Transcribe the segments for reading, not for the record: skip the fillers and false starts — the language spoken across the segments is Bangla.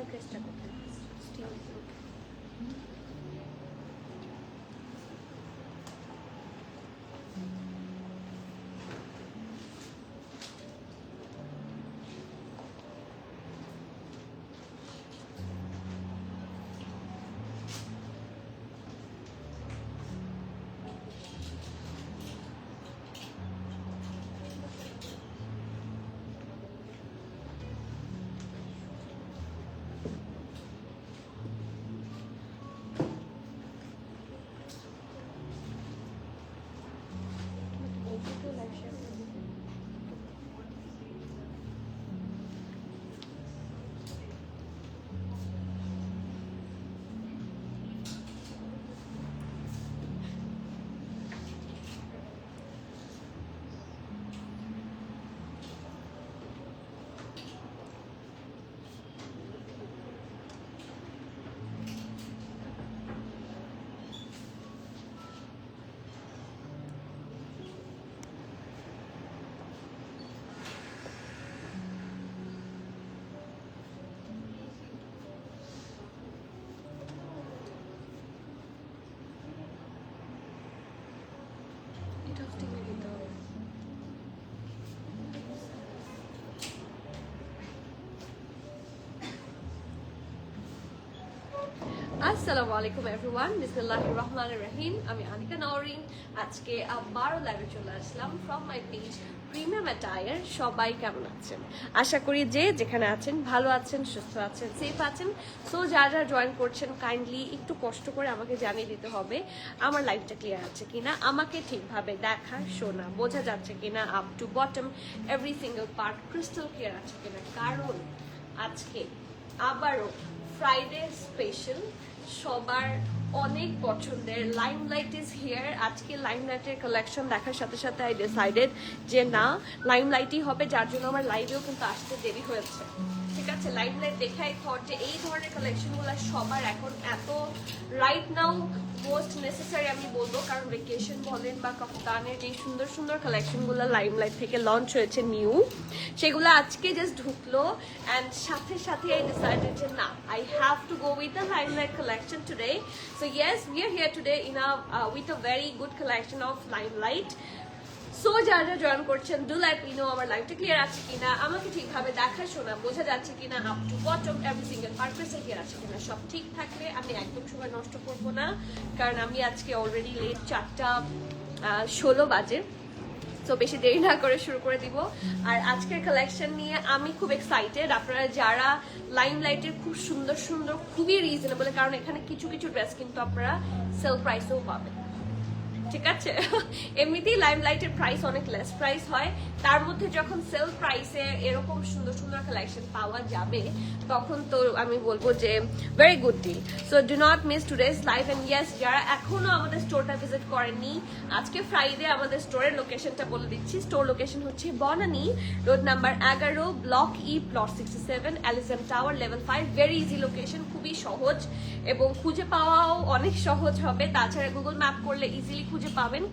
ড্রেসটা কোথায়? স্টিল এটা স্টিলে দিতে হবে। আসসালামু আলাইকুম এভরিওয়ান, বিসমিল্লাহির রহমানির রহিম। আমি আনিকা নওরিন। আজকে আবারও লাইভে চলে আসলাম from my page premium attire. সবাই কেমন আছেন? আশা করি যে যেখানে আছেন ভালো আছেন, সুস্থ আছেন, সেফ আছেন। সো যারা যারা জয়েন করছেন কাইন্ডলি একটু কষ্ট করে আমাকে জানিয়ে দিতে হবে আমার লাইভটা ক্লিয়ার আছে কিনা, আমাকে ঠিকভাবে দেখা শোনা বোঝা যাচ্ছে কিনা, up to bottom every single part crystal clear আছে কিনা। কারণ আজকে আবারও ফ্রাইডে স্পেশাল, সবার অনেক পছন্দের লাইমলাইট ইজ হিয়ার। আজকে লাইমলাইটের কালেকশন দেখার সাথে সাথে আই ডিসাইডেড যে না, লাইমলাইটই হবে, যার জন্য আমার লাইভেও কিন্তু আসতে দেরি হয়েছে। ঠিক আছে, লাইমলাইট দেখাই খর যে এই ধরনের কালেকশনগুলো সবার এখন এত রাইট নাও মোস্ট নেসেসারি আমি বলবো, কারণ ভেকেশন বলেন বা কাফতানের যে সুন্দর সুন্দর কালেকশনগুলো লাইমলাইট থেকে লঞ্চ হয়েছে নিউ, সেগুলো আজকে জাস্ট ঢুকলো অ্যান্ড সাথে সাথে আই ডিসাইডেড যে না, I have to go with the limelight collection today. So yes, we are here today in with a very good collection of limelight. So যারা যারা জয়েন করছেন, ডু লেট মি নো আমার লাইভটা ক্লিয়ার আছে কিনা, আমাকে ঠিকভাবে দেখা শোনা বোঝা যাচ্ছে কিনা, up to bottom every single পারপাসে ক্লিয়ার আছে কিনা। সব ঠিক থাকলে আমি একদম সময় নষ্ট করবো না, কারণ আমি আজকে অলরেডি লেট 4:16 বাজে। তো বেশি দেরি না করে শুরু করে দিব। আর আজকের কালেকশন নিয়ে আমি খুব এক্সাইটেড। আপনারা যারা লাইমলাইটের খুব সুন্দর সুন্দর, খুবই রিজনেবল, কারণ এখানে কিছু কিছু ড্রেস কিন্তু আপনারা সেল প্রাইসেও পাবেন। ঠিক আছে, এমনিতেই লাইমলাইটের প্রাইস অনেক লেস প্রাইস হয়, তার মধ্যে যখন সেল প্রাইসে এরকম সুন্দর সুন্দর কালেকশন পাওয়া যাবে তখন তো আমি বলবো যে very good deal. So do not miss today's live. And yes, যারা এখনো আমাদের স্টোরটা ভিজিট করেননি, আজকে ফ্রাইডে আমাদের স্টোরের লোকেশনটা বলে দিচ্ছি। স্টোর লোকেশন হচ্ছে Banani road number 11, block E, plot 67, Elizan tower, level 5। Very easy location, খুবই সহজ এবং খুঁজে পাওয়াও অনেক সহজ হবে। তাছাড়া গুগল ম্যাপ করলে ইজিলি খুঁজে পাবেন।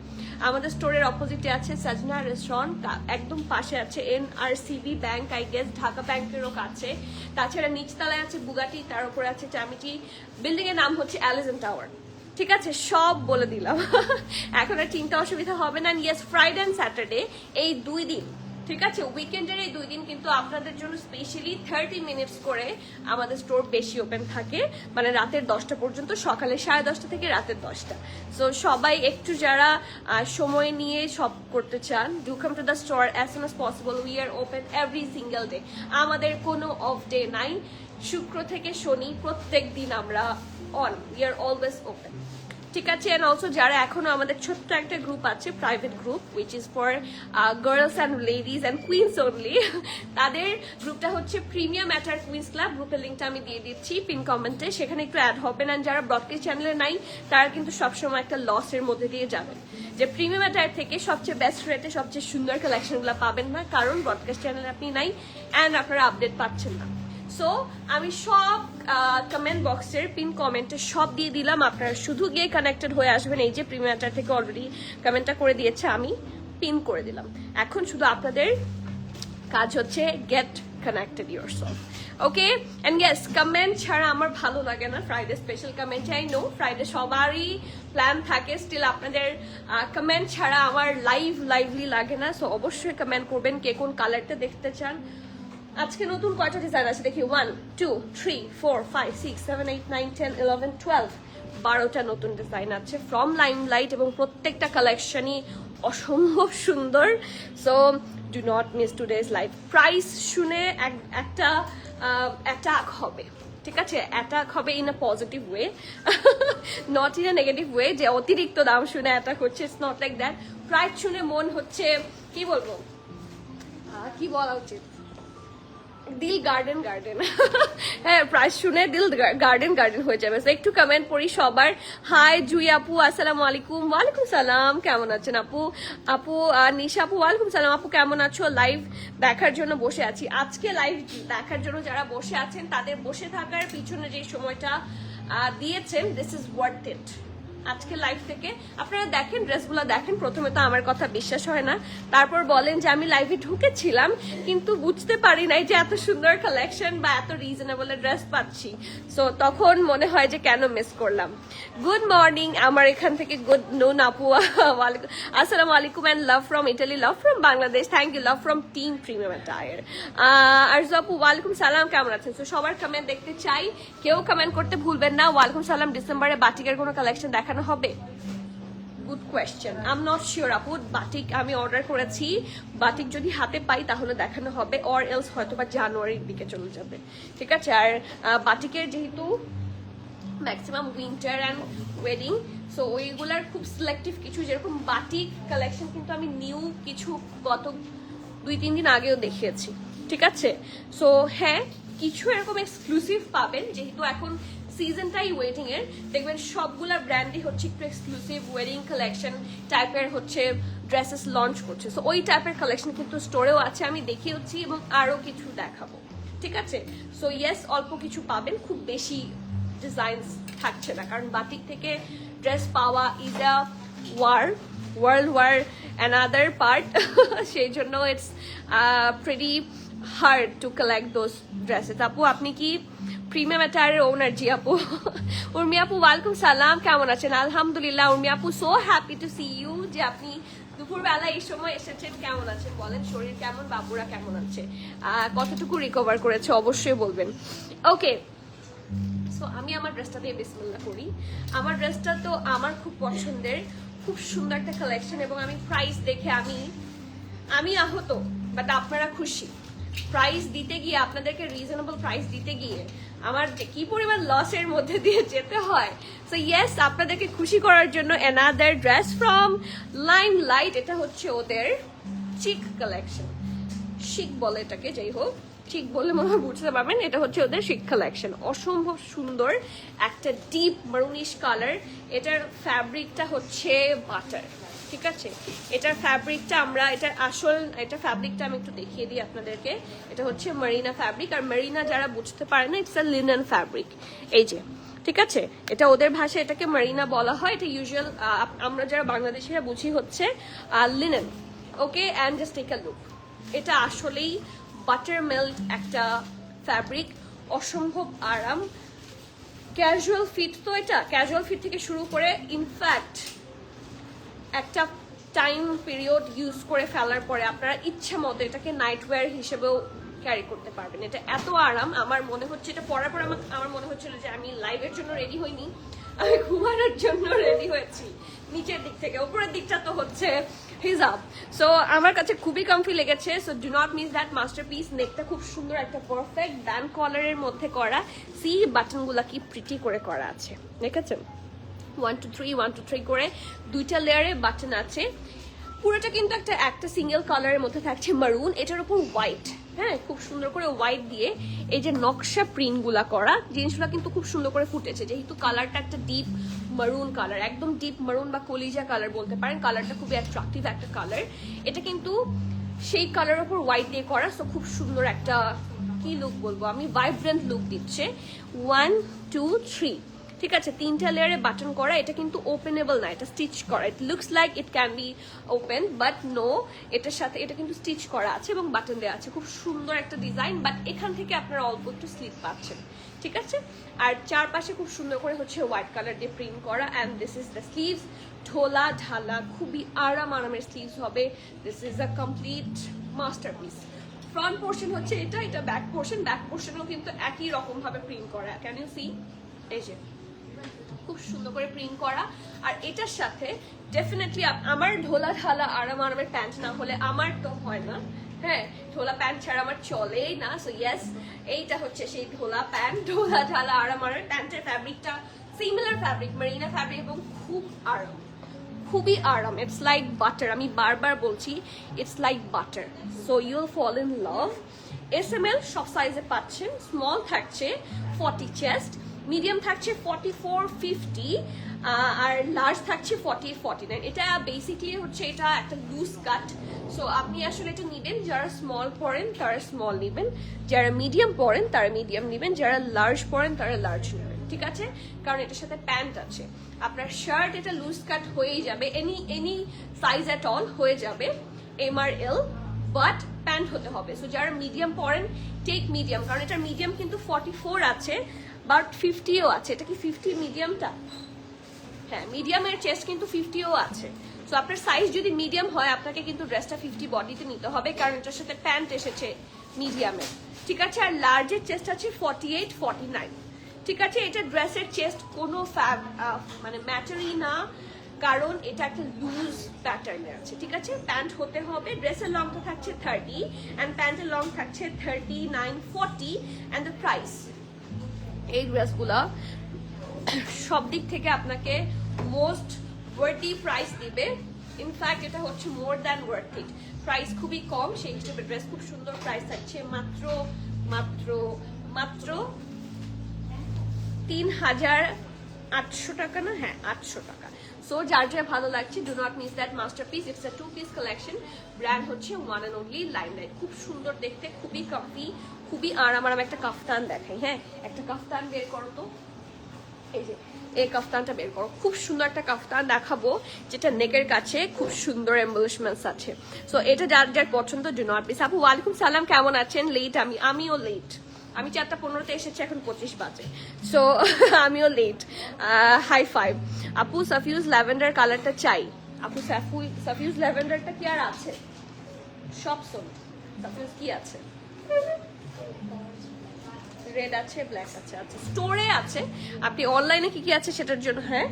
আমাদের স্টোরের অপোজিটে আছে সাজনা রেস্টুরেন্ট, একদম পাশে আছে NRCB bank, I guess Dhaka ব্যাংকেরও কাছে। তাছাড়া নিচতলায় আছে বুগাটি, তার উপরে আছে চামিটি। বিল্ডিং এর নাম হচ্ছে এলিজান টাওয়ার। ঠিক আছে, সব বলে দিলাম। এখন আর চিন্তা অসুবিধা হবে না। ইয়েস, ফ্রাইডে অ্যান্ড স্যাটারডে এই 2 দিন, ঠিক আছে, উইকেন্ডের এই 2 দিন কিন্তু আপনাদের জন্য স্পেশালি 30 মিনিটস করে আমাদের স্টোর বেশি ওপেন থাকে, মানে রাতের 10টা পর্যন্ত, সকালে 10:30 থেকে রাতের 10টা। সো সবাই একটু যারা সময় নিয়ে শপ করতে চান, do come to the store as soon as possible. We are open every single day, আমাদের কোনো অফ ডে নাই। শুক্র থেকে শনি প্রত্যেক দিন আমরা on, we are always open. ঠিক আছে, এন্ড অলসো যারা এখনো আমাদের ছোট্ট একটা গ্রুপ আছে, private group, which is for girls and ladies and queens only, তাদের গ্রুপটা হচ্ছে প্রিমিয়াম অ্যাটায়ার কুইন্স ক্লাব। গ্রুপের লিঙ্কটা আমি দিয়ে দিচ্ছি পিন কমেন্টে, সেখানে একটু অ্যাড হবেন। অ্যান্ড যারা ব্রডকাস্ট চ্যানেলে নাই, তারা কিন্তু সবসময় একটা লসের মধ্যে দিয়ে যাবেন, যে প্রিমিয়াম অ্যাটায়ার থেকে সবচেয়ে বেস্ট রেটে সবচেয়ে সুন্দর কালেকশনগুলো পাবেন না, কারণ ব্রডকাস্ট চ্যানেলে আপনি নাই অ্যান্ড আপনারা আপডেট পাচ্ছেন না। সো আমি সব কমেন্ট বক্সের পিন কমেন্টে সব দিয়ে দিলাম, আপনারা শুধু গিয়ে কানেক্টেড হয়ে আসবেন। এই যে প্রিমিয়ারটার থেকে অলরেডি কমেন্টটা করে দিয়েছে, আমি পিন করে দিলাম। এখন শুধু আপনাদের কাজ হচ্ছে gate connected yourself. Okay, and yes, comment ছাড়া আমার ভালো লাগে না, Friday special comment. I know Friday সবারই প্ল্যান থাকে, স্টিল আপনাদের কমেন্ট ছাড়া আমার লাইভলি লাগে না। সো অবশ্যই কমেন্ট করবেন কে কোন কালারটা দেখতে চান। আজকে নতুন কয়টা ডিজাইন আছে দেখি, 1 2 3 4 5 6 7 8 9 10 11 12 12টা নতুন ডিজাইন আছে ফ্রম লাইমলাইট, এবং প্রত্যেকটা কালেকশনই অসম্ভব সুন্দর। So do not miss today's live. Price শুনে একটা অ্যাটাক হবে, ঠিক আছে? অ্যাটাক হবে in a positive way, not in a negative way যে অতিরিক্ত দাম শুনে অ্যাটাক হচ্ছে। It's not like that. Price শুনে মন হচ্ছে কি বলবো, কি বলা উচিত, দিল গার্ডেন হ্যাঁ, প্রাইস শুনে দিল গার্ডেন হয়ে যাবে। তো একটু কমেন্ট পড়ি সবার। হাই জুই আপু, আসসালামু আলাইকুম। ওয়ালাইকুম সালাম, কেমন আছেন আপু নিশা আপু, ওয়ালাইকুম সালাম আপু, কেমন আছো? লাইভ দেখার জন্য বসে আছি। আজকে লাইভ দেখার জন্য যারা বসে আছেন তাদের বসে থাকার পিছনে যে সময়টা দিয়েছেন, দিস ইজ ওয়ার্থ ইট। আজকে লাইভ থেকে আপনারা দেখেন, ড্রেসগুলো দেখেন, প্রথমে তো আমার কথা বিশ্বাস হয় না, তারপর বলেন যে আমি লাইভে ঢুকেছিলাম কিন্তু বুঝতে পারি নাই যে এত সুন্দর কালেকশন বা এত রিজনেবল ড্রেস পাচ্ছি। সো তখন মনে হয় যে কেন মিস করলাম। গুড মর্নিং আমার এখান থেকে, গুড নুন আপু, আসসালামু আলাইকুম, and love from Italy, love from Bangladesh, thank you, love from team premium attire. Arju আপু, ওয়ালাইকুম সালাম, কেমন আছেন? সো সবার কমেন্ট দেখতে চাই, কেউ কমেন্ট করতে ভুলবেন না। ওয়ালাইকুম সালাম। ডিসেম্বরে বাটিকের কোনো কালেকশন দেখানো হবে? Good question, I am not sure আপু। বাটিক আমি অর্ডার করেছি, বাটিক যদি হাতে পাই তাহলে দেখানো হবে, অর এলস হয়তো বা জানুয়ারির দিকে চলে যাবে, ঠিক আছে? আর বাটিকের যেহেতু maximum winter and wedding, so ওইগুলার খুব সিলেক্টিভ কিছু, যেরকম বাটিক কালেকশন কিন্তু আমি নিউ কিছু গত 2-3 দিন আগেও দেখিয়েছি, ঠিক আছে? সো হ্যাঁ, কিছু এরকম এক্সক্লুসিভ পাবেন, যেহেতু এখন সিজনটাই ওয়েডিং এর, দেখবেন সবগুলা ব্র্যান্ডই হচ্ছে একটু এক্সক্লুসিভ ওয়েডিং কালেকশন টাইপের হচ্ছে ড্রেসেস লঞ্চ করছে। সো ওই টাইপের কালেকশন কিন্তু স্টোরেও আছে, আমি দেখিয়েছি এবং আরো কিছু দেখাবো, ঠিক আছে? সো ইয়েস, অল্প কিছু পাবেন, খুব বেশি ডিজাইনস থাকছে না, কারণ বাটিক থেকে ড্রেস পাওয়া is a world war another part, সেই জন্য it's pretty hard to collect those dresses. আপু আপনি কি প্রিমিয়াম অ্যাটায়ারের ওনার? জি আপু। উর্মি আপু, ওয়ালাইকুম সালাম, কেমন আছেন? আলহামদুলিল্লাহ উর্মি আপু, so happy to see you যে আপনি দুপুরবেলা এই সময় এসেছেন। কেমন আছেন বলেন? শরীর কেমন? বাবুরা কেমন আছে? কতটুকু রিকভার করেছে অবশ্যই বলবেন। ওকে, সো আমি আমার ড্রেসটা দিয়ে বিসমিল্লাহ করি। আমার ড্রেসটা তো আমার খুব পছন্দের, খুব সুন্দর একটা কালেকশন, এবং আমি প্রাইস দেখে আমি আহত, বাট আপনারা খুশি। প্রাইস দিতে গিয়ে, আপনাদেরকে রিজনেবল প্রাইস দিতে গিয়ে আমার যে কি পরিমাণ লসের মধ্যে দিয়ে যেতে হয়। সো ইয়েস, আপনাদেরকে খুশি করার জন্য অ্যানাদার ড্রেস ফ্রম লাইমলাইট। এটা হচ্ছে ওদের চিক কালেকশন, শিক বলে এটাকে, যাই হোক ঠিক বলে মনে হয় বুঝতে পারবেন। এটা হচ্ছে ওদের শিক কালেকশন, অসম্ভব সুন্দর একটা ডিপ মারুনিশ কালার। এটার ফ্যাব্রিকটা হচ্ছে বাটার, ঠিক আছে? এটার ফ্যাব্রিকটা এটা ফ্যাব্রিকটা আমি একটু দেখিয়ে দিই আপনাদেরকে। এটা হচ্ছে মেরিনা ফ্যাব্রিক, আর মেরিনা যারা বুঝতে পারে না, ইটস আ লিনেন ফ্যাব্রিক, এই যে, ঠিক আছে? এটা ওদের ভাষায় এটাকে মেরিনা বলা হয়। এটা ইউজুয়াল আমরা যারা বাংলাদেশিরা বুঝি হচ্ছে linen. Okay, and just take a look. এটা আসলেই বাটার মেল্ট একটা ফ্যাব্রিক, অসম্ভব আরাম, ক্যাজুয়াল ফিট। তো এটা ক্যাজুয়াল ফিট থেকে শুরু করে ইনফ্যাক্ট একটা টাইম পিরিয়ড ইউজ করে ফেলার পরে আপনারা ইচ্ছা মতো এটাকে নাইট ওয়্যার হিসেবেও ক্যারি করতে পারবেন। এটা এত আরাম, আমার মনে হচ্ছে এটা পরার পর আমার মনে হচ্ছিল যে আমি লাইভের জন্য রেডি হইনি, আমি ঘুমানোর জন্য রেডি হয়েছি। নিচের দিক থেকে উপরের দিকটা তো হচ্ছে হিজাব। সো আমার কাছে খুবই কমফি লেগেছে। So do not miss that masterpiece. নেকটা খুব সুন্দর একটা পারফেক্ট ব্যান্ড কলারের মধ্যে করা, সি বাটনগুলা কি প্রিটি করে করা আছে, দেখেছেন? 1 to 3 1 to 3 করে দুইটা লেয়ারে বাটন আছে। পুরোটা কিন্তু একটা সিঙ্গেল কালারের মধ্যে থাকছে মারুন, এটার উপর হোয়াইট, হ্যাঁ, খুব সুন্দর করে হোয়াইট দিয়ে এই যে নকশা প্রিন্ট গুলা করা জিনিসগুলা কিন্তু খুব সুন্দর করে ফুটেছে। যেহেতু কালারটা একটা ডিপ মারুন কালার, একদম ডিপ মারুন বা কলিজা কালার বলতে পারেন, কালারটা খুবই অ্যাট্রাকটিভ একটা কালার। এটা কিন্তু সেই কালারের উপর হোয়াইট দিয়ে করা, সো খুব সুন্দর একটা কি লুক বলবো আমি, ভাইব্রেন্ট লুক দিচ্ছে। 1 2 3 ঠিক আছে, 3টা লেয়ারে বাটন করা, এটা কিন্তু ওপেনেবল না, এটা স্টিচ করা। It looks like it can be open but no, এটার সাথে এটা কিন্তু স্টিচ করা আছে এবং বাটন দেওয়া আছে, খুব সুন্দর একটা ডিজাইন। বাট এখান থেকে আপনারা অল্প একটু স্লিপ পাচ্ছেন, ঠিক আছে। আর চারপাশে খুব সুন্দর করে হচ্ছে হোয়াইট কালার দিয়ে প্রিন্ট করা। And this is the sleeves, ঢোলা ঢালা, খুবই আরামের স্লিভস হবে। This is a complete masterpiece. Front portion হচ্ছে এটা, এটা ব্যাক পোর্শন, ব্যাক পোর্শনও কিন্তু একই রকম ভাবে প্রিন্ট করা। ক্যান ইউ সি, এই যে খুব সুন্দর করে প্রিন্ট করা। আর এটার সাথে ডেফিনেটলি আমার ঢোলা ঢালা আরামের প্যান্ট না হলে আমার তো হয় না, হ্যাঁ, ঢোলা প্যান্ট ছাড়া আমার চলেই না। সো ইয়েস, এইটা হচ্ছে সেই ঢোলা প্যান্ট, ঢোলা ঢালা আরামের প্যান্টের ফ্যাব্রিকটা সিমিলার ফ্যাব্রিক, মেরিনা ফ্যাব্রিক, এবং খুব আরাম, খুবই আরাম। ইটস লাইক বাটার, আমি বারবার বলছি it's like butter. So you'll fall in love. SML সব সাইজে পাচ্ছেন, স্মল থাকছে 40 চেস্ট, মিডিয়াম থাকছে 44, 50, আর লার্জ থাকছে 48, 49। এটা বেসিকলি হচ্ছে এটা একটা লুজ কাট। সো আপনি আসলে এটা নেবেন, যারা স্মল পরেন তারা স্মল নেবেন, যারা মিডিয়াম পরেন তারা মিডিয়াম নেবেন, যারা লার্জ পরেন তারা লার্জ নেবেন, ঠিক আছে। কারণ এটার সাথে প্যান্ট আছে। আপনার শার্ট এটা লুজ কাট হয়েই যাবে, এনি সাইজ অ্যাট অল হয়ে যাবে, MRL, বাট প্যান্ট হতে হবে। সো যারা মিডিয়াম পরেন টেক মিডিয়াম, কারণ এটার মিডিয়াম কিন্তু 44 আছে, বাট 50ও আছে। এটা কি 50 মিডিয়ামটা? হ্যাঁ, মিডিয়ামের চেস্ট কিন্তু 50ও আছে। সো আপনার সাইজ যদি মিডিয়াম হয় আপনাকে কিন্তু ড্রেসটা 50 বডিতে নিতে হবে, কারণ এটার সাথে প্যান্ট এসেছে মিডিয়ামের, ঠিক আছে। আর লার্জের চেস্ট আছে 48, 49, ঠিক আছে। এটা ড্রেসের চেস্ট কোনো মানে ম্যাটারই না, কারণ এটা একটা লুজ প্যাটার্নে আছে, ঠিক আছে। প্যান্ট হতে হবে, ড্রেসের লংটা থাকছে 30 অ্যান্ড প্যান্টের লং থাকছে 39, 40 অ্যান্ড দ্য প্রাইস। এই ড্রেসগুলা সব দিক থেকে আপনাকে মোস্ট ওয়ার্থি প্রাইস দিবে। ইনফ্যাক্ট এটা হচ্ছে more than worth it, price খুবই কম, সেই হিসেবে ড্রেস খুব সুন্দর। প্রাইস থাকছে মাত্র মাত্র মাত্র 3800 টাকা, না হ্যাঁ 800 টাকা। সো যার যা ভালো লাগছে, do not miss that masterpiece. It's a 2-piece collection, brand হচ্ছে ওয়ান অ্যান্ড অনলি লাইমলাইট। খুব সুন্দর দেখতে, খুবই কমফি, খুবই আরাম। একটা কাফতান দেখাই, হ্যাঁ একটা কাফতান বের করো তো, এই যে এই কাফতানটা বের করো, খুব সুন্দর একটা কাফতান দেখাবো যেটা নেকের কাছে খুব সুন্দর এমবলিশমেন্টস আছে। সো এটা যার যার পছন্দ, ডু নট মিস। আপু ওয়ালাইকুম সালাম, কেমন আছেন? লেট আমিও লেট, আমি 4:15-তে এসেছি, এখন 25 বাজে। সো আমিও লেট। High five. আপু সাফিউজ ল্যাভেন্ডার কালারটা চাই। আপু সাফিউজ ল্যাভেন্ডারটা কি আর আছে? সব সোল সাফিউজ কি আছে? রেড আছে, ব্ল্যাক আছে, আচ্ছা স্টোরে আছে। আপনি অনলাইনে কি কি আছে সেটার জন্য, হ্যাঁ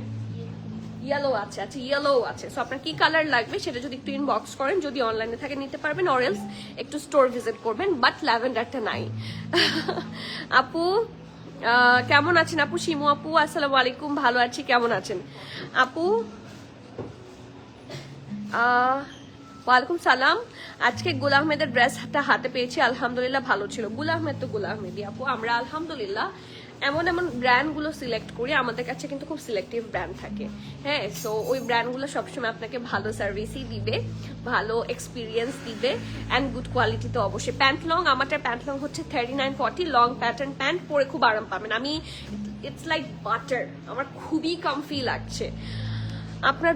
ইয়েলো আছে, আচ্ছা ইয়েলো আছে। সো আপনার কি কালার লাগবে সেটা যদি একটু ইনবক্স করেন, যদি অনলাইনে থাকে নিতে পারবেন, অর এলস একটু স্টোর ভিজিট করবেন। বাট ল্যাভেন্ডারটা নাই। আপু কেমন আছেন? আপু শিমু আপু আসসালামু আলাইকুম, ভালো আছি, কেমন আছেন আপু? ওয়ালাইকুম সালাম। আজকে গুল আহমেদের ড্রেসটা হাতে পেয়েছি, আলহামদুলিল্লাহ ভালো ছিল। গুল আহমেদ তো গুল আহমেদই আপু, আমরা আলহামদুলিল্লাহ এমন ব্র্যান্ডগুলো সিলেক্ট করি, আমাদের কাছে কিন্তু খুব সিলেক্টিভ ব্র্যান্ড থাকে, হ্যাঁ। সো ওই ব্র্যান্ডগুলো সবসময় আপনাকে ভালো সার্ভিসই দিবে, ভালো এক্সপিরিয়েন্স দিবে, অ্যান্ড গুড কোয়ালিটি তো অবশ্যই। প্যান্ট লং, আমারটা প্যান্ট লং হচ্ছে 39, 40, লং প্যাটার্ন প্যান্ট, পরে খুব আরাম পাবেন। আমি ইটস লাইক বাটার, আমার খুবই কমফি লাগছে। আপনার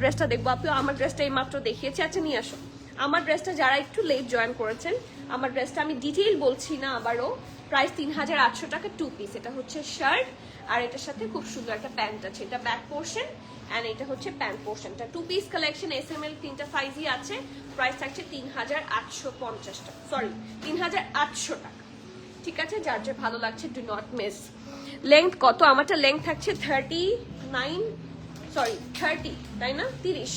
ড্রেসটা দেখবো আপু, আমার ড্রেসটা এই মাত্র দেখিয়েছি। আচ্ছা নিয়ে আসো আমার ড্রেসটা, যারা একটু লেট জয়েন করেছেন। আমার ড্রেসটা আমি ডিটেইল বলছি না আবারও, প্রাইস 3800 টাকা, 2 পিস। এটা হচ্ছে শার্ট আর এটার সাথে খুব সুন্দর একটা প্যান্ট আছে, এটা ব্যাক পোর্শন অ্যান্ড এটা হচ্ছে প্যান্ট পোর্শনটা। 2 পিস কালেকশন, SML 3টা সাইজই আছে। প্রাইস থাকছে 3850 টাকা, সরি 3800 টাকা, ঠিক আছে। যার যে ভালো লাগছে ডু নট মিস। লেংথ কত? আমারটা লেংথ থাকছে 39, সরি 30, তাই না? 30,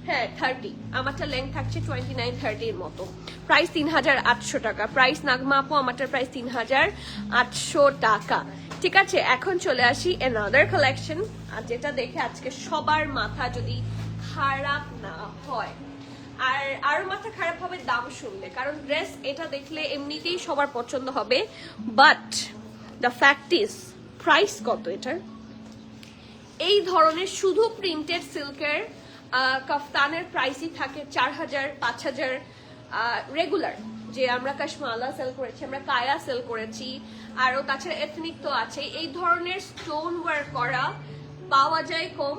হ্যাঁ 30। আমারটা লেংথ থাকছে 29, 30 এর মতো। প্রাইস 3800 টাকা। প্রাইস নাগমা আপু, আমারটার প্রাইস 3800 টাকা, ঠিক আছে। এখন চলে আসি অ্যানাদার কালেকশন, আর যেটা দেখে আজকে সবার মাথা যদি খারাপ না হয়, আর আরো মাথা খারাপ হবে দাম শুনলে, কারণ ড্রেস এটা দেখলে এমনিতেই সবার পছন্দ হবে, but the fact is price কত এটার? এই ধরনের শুধু প্রিন্টেড সিল্কের কাফতানের প্রাইসই থাকে 4000, 5000 রেগুলার, যে আমরা কাশমালা সেল করেছি, আমরা কায়া সেল করেছি, আরও তাছাড়া এথনিক তো আছে। এই ধরনের স্টোন ওয়ার্ক করা পাওয়া যায় কম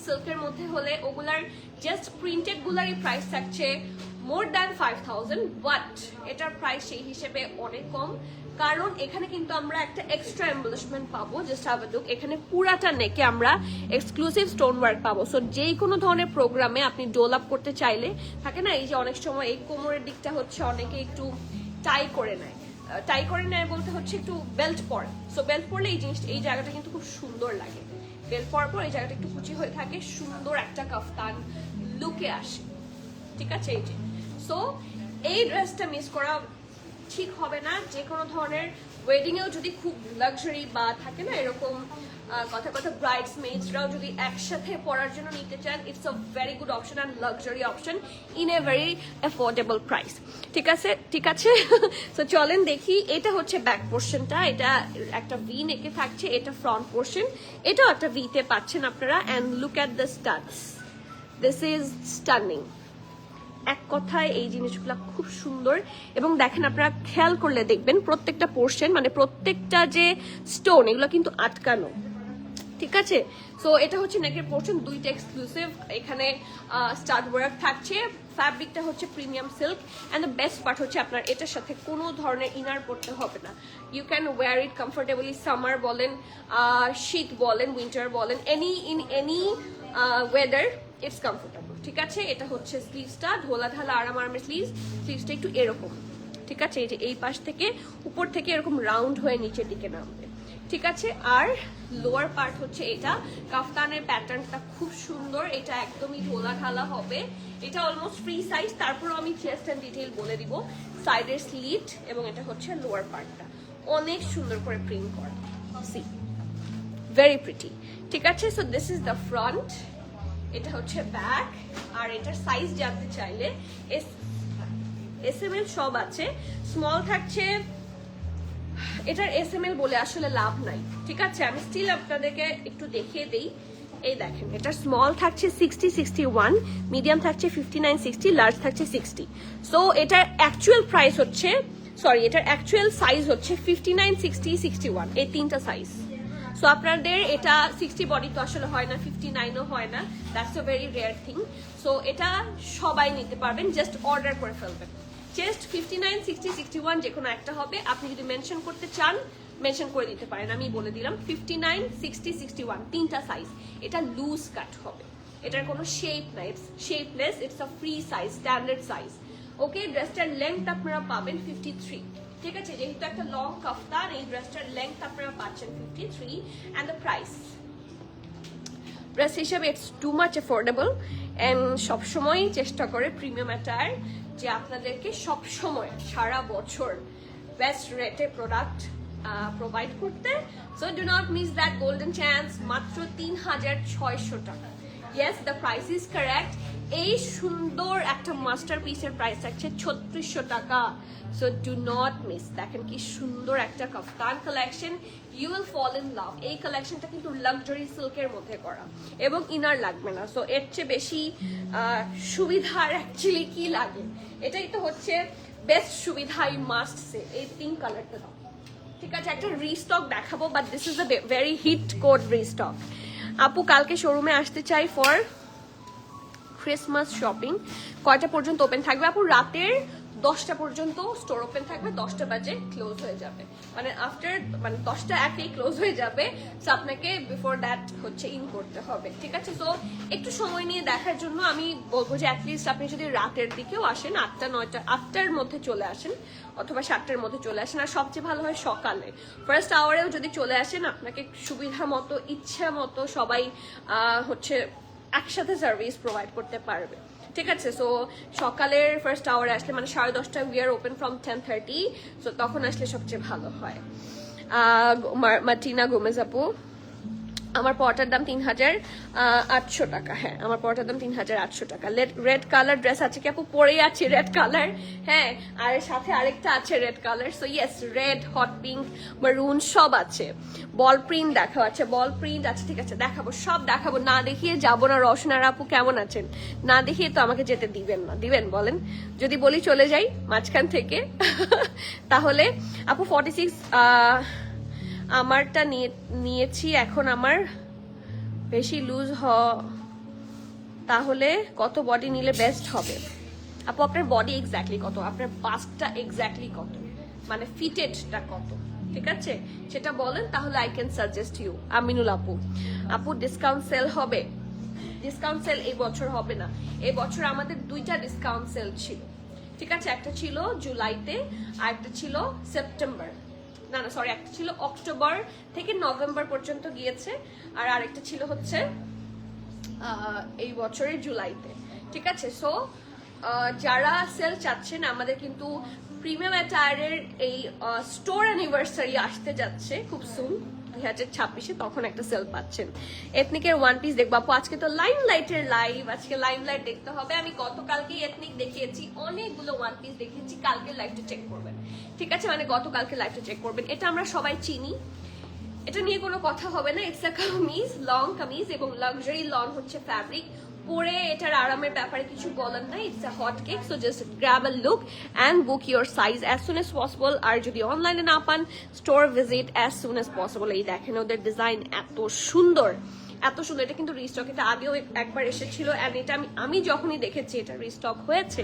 সিল্কের মধ্যে হলে, ওগুলার জাস্ট প্রিন্টেড গুলারই প্রাইস থাকছে মোর দ্যান 5000, বাট এটার প্রাইস সেই হিসেবে অনেক কম, কারণ এখানে কিন্তু আমরা একটা এক্সট্রা এমবলিশমেন্ট পাবো। জাস্ট হ্যাভ আ লুক, এখানে পুরাটা নেকে আমরা এক্সক্লুসিভ স্টোন ওয়ার্ক পাবো। সো যেই কোনো ধরনের প্রোগ্রামে আপনি ডোল আপ করতে চাইলে, থাকে না এই যে অনেক সময় এই কোমরের দিকটা হচ্ছে অনেকে একটু টাই করে নেয়, টাই করে নেয় বলতে হচ্ছে একটু বেল্ট পরে। সো বেল্ট পরলে এই জিনিসটা, এই জায়গাটা কিন্তু খুব সুন্দর লাগে। বেল্ট পরার পর এই জায়গাটা একটু কুচি হয়ে থাকে, সুন্দর একটা কাফতান লুকে আসে, ঠিক আছে। এই যে সো এই ড্রেসটা মিস করা ঠিক হবে না। যে কোনো ধরনের ওয়েডিং এও যদি খুব লাক্সারি বা থাকে না এরকম কথা ব্রাইডসমেডসরাও যদি একসাথে পরার জন্য নিতে চান, it's a very good option and luxury option in a very affordable price. ঠিক আছে সো চলেন দেখি। এটা হচ্ছে ব্যাক পোর্শনটা, এটা একটা ভি নেকে থাকছে, এটা ফ্রন্ট পোর্শন, এটাও একটা ভিতে পাচ্ছেন আপনারা। And look at the studs, this is stunning. এক কথায় এই জিনিসগুলো খুব সুন্দর। এবং দেখেন আপনারা খেয়াল করলে দেখবেন প্রত্যেকটা পোর্শন, মানে প্রত্যেকটা যে স্টোন, এগুলো কিন্তু আটকানো, ঠিক আছে। সো এটা হচ্ছে নেকের পোর্শন, দুইটা এক্সক্লুসিভ। এখানে স্টাড ওয়ার্ক থাকছে, ফ্যাব্রিকটা হচ্ছে premium silk. And the best part হচ্ছে আপনার এটার সাথে কোনো ধরনের ইনার পড়তে হবে না। You can wear it comfortably, summer বলেন, শীত বলেন, উইন্টার বলেন, in any weather it's comfortable, ঠিক আছে। এটা হচ্ছে স্লিভসটা, ঢোলা ঢালা আরামের স্লিভসটা একটু এরকম, ঠিক আছে। এই যে এই পাশ থেকে উপর থেকে এরকম রাউন্ড হয়ে নিচের দিকে নামবে, ঠিক আছে। আর লোয়ার পার্ট হচ্ছে এটা, কাফতানের প্যাটার্নটা খুব সুন্দর, এটা একদমই ঢোলা ঢালা হবে। এটা অলমোস্ট ফ্রি সাইজ। তারপরও আমি চেস্ট অ্যান্ড ডিটেইল বলে দিব, সাইডের স্লিট, এবং এটা হচ্ছে লোয়ার পার্টটা অনেক সুন্দর করে প্রিন্ট করা, সি ভেরি প্রিটি, ঠিক আছে। So this is the front, এটা হচ্ছে ব্যাক। আর এটার সাইজ জানতে চাইলে এসএমএল সব আছে, স্মল থাকছে। এটার এসএমএল বলে আসলে লাভ নাই, ঠিক আছে। আমি স্টিল আপনাদেরকে একটু দেখিয়ে দেই। এই দেখেন, এটা স্মল থাকছে 60, 61, মিডিয়াম থাকছে 59, 60, লার্জ থাকছে 60। সো এটার অ্যাকচুয়াল প্রাইস হচ্ছে, সরি, এটার অ্যাকচুয়াল সাইজ হচ্ছে 59, 60, 61, এই তিনটা সাইজ। সো আপনাদের এটা 60 বডি তো আসলে হয় না, 59ও হয় না, that's a very rare thing. So এটা সবাই নিতে পারবেন, জাস্ট অর্ডার করে ফেলবেন। চেস্ট 59, 60, 61 যে কোনো একটা হবে। আপনি যদি মেনশন করতে চান মেনশন করে দিতে পারেন, আমি বলে দিলাম 59, 60, 61 তিনটা সাইজ। এটা লুজ কাট হবে, এটার কোনো শেপ নাই, it's shapeless, it's a free size, standard size. Okay, ড্রেসটার লেন্থ আপনারা পাবেন 53, ঠিক আছে। যেহেতু একটা লং কাফতান, এই ড্রেসটার লেন্থ আপনারা পাচ্ছেন 53। অ্যান্ড দ্য প্রাইস ড্রেস হিসাবে it's too much affordable. And সবসময় চেষ্টা করে প্রিমিয়াম অ্যাটায়ার যে আপনাদেরকে সবসময় সারা বছর বেস্ট রেটে প্রোডাক্ট প্রোভাইড করতে। So do not miss that golden chance. মাত্র 3600 টাকা, yes the price is correct. এই সুন্দর একটা মাস্টার পিসের প্রাইস থাকছে 3600 টাকা। So do not miss. দেখেন কি সুন্দর একটা kaftan collection, you will fall in love. এই কালেকশনটা কিন্তু লাক্সারি সিল্কের মধ্যে করা, এবং ইনার লাগবে না। সো এর চেয়ে বেশি সুবিধার অ্যাকচুয়ালি কি লাগে? এটাই তো হচ্ছে বেস্ট সুবিধা। আই মাস্ট সে এই পিঙ্ক কালারটা দাও, ঠিক আছে। একটা রিস্টক দেখাবো, but this is a very hit code restock. আপু কালকে শোরুমে আসতে চাই ফর ক্রিসমাস শপিং। কয়টা পর্যন্ত ওপেন থাকবে আপু? রাতের 10টা পর্যন্ত স্টোর ওপেন থাকবে, 10টা বাজে ক্লোজ হয়ে যাবে, মানে আফটার, মানে 10টা একেই ক্লোজ হয়ে যাবে। সো আপনাকে বিফোর দ্যাট হচ্ছে ইন করতে হবে, ঠিক আছে। সো একটু সময় নিয়ে দেখার জন্য আমি বলবো যে অ্যাটলিস্ট আপনি যদি রাতের দিকেও আসেন, 8টা 9টা 8টার মধ্যে চলে আসেন, অথবা 7টার মধ্যে চলে আসেন। আর সবচেয়ে ভালো হয় সকালে ফার্স্ট আওয়ারেও যদি চলে আসেন, আপনাকে সুবিধা মতো ইচ্ছা মতো সবাই হচ্ছে একসাথে সার্ভিস প্রোভাইড করতে পারবে, ঠিক আছে। সো সকালের ফার্স্ট আওয়ারে আসলে, মানে 10:30 we are open from 10:30, so তখন আসলে সবচেয়ে ভালো হয়। মার্টিনা গোমেজ আপু, আমার পরটার দাম ৩,৮০০ টাকা। হ্যাঁ, আমার পরটার দাম ৩,৮০০ টাকা। রেড কালার ড্রেস আছে কি আপু? পরেই আছে রেড কালার। হ্যাঁ, আর সাথে আরেকটা আছে red colour. So yes, red, hot pink, মারুন সব আছে। বল প্রিন্ট দেখা আছে, বল প্রিন্ট আছে। ঠিক আছে, দেখাবো, সব দেখাবো। না দেখিয়ে যাবো না। রওশনার আপু কেমন আছেন? না দেখিয়ে তো আমাকে যেতে দিবেন না, দিবেন বলেন? যদি বলি চলে যাই মাঝখান থেকে তাহলে আপু 46 আমারটা নিয়েছি এখন। আমার বেশি লুজ তাহলে কত বডি নিলে বেস্ট হবে আপু? আপনার বডি এক্স্যাক্টলি কত, আপনার বাস্টটা এক্স্যাক্টলি কত, মানে ফিটেডটা কত, ঠিক আছে সেটা বলেন, তাহলে I can suggest you. Aminul আপু, আপু ডিসকাউন্ট সেল হবে? ডিসকাউন্ট সেল এই বছর হবে না। এই বছর আমাদের 2টা ডিসকাউন্ট সেল ছিল, ঠিক আছে? একটা ছিল জুলাইতে আর একটা ছিল সেপ্টেম্বর, না না সরি, একটা ছিল অক্টোবর থেকে নভেম্বর পর্যন্ত গিয়েছে, আর আরেকটা ছিল হচ্ছে এই বছরের জুলাইতে, ঠিক আছে? সো যারা সেল চাচ্ছেন, আমাদের কিন্তু প্রিমিয়াম অ্যাটায়ারের এই স্টোর অ্যানিভার্সারি আসতে যাচ্ছে খুব সুন 2026-এ, তখন একটা সেল পাচ্ছেন। এথনিকের ওয়ান পিস দেখবো আপু? আজকে তো লাইমলাইটের লাইভ, আজকে লাইমলাইট দেখতে হবে। আমি গতকালকে এথনিক দেখিয়েছি, অনেকগুলো ওয়ান পিস দেখিয়েছি। কালকে লাইভটা চেক করবেন, ঠিক আছে? মানে গতকালকে লাইভটা চেক করবেন। এটা আমরা সবাই চিনি, এটা নিয়ে কোনো কথা হবে না। It's a kameez, long kameez, এবং লাক্সারি লং হচ্ছে ফ্যাব্রিক। পরে এটার আরামের ব্যাপারে কিছু বলার নাই। It's a hot cake, so just grab a look and book your size as soon as possible. আর যদি অনলাইনে না পান, store visit as soon as possible. এই দেখেন ওদের ডিজাইন এত সুন্দর, এত সুন্দর। এটা কিন্তু রিস্টক, এটা আগেও একবার এসেছিল, অ্যান্ড এটা আমি যখনই দেখেছি এটা রিস্টক হয়েছে,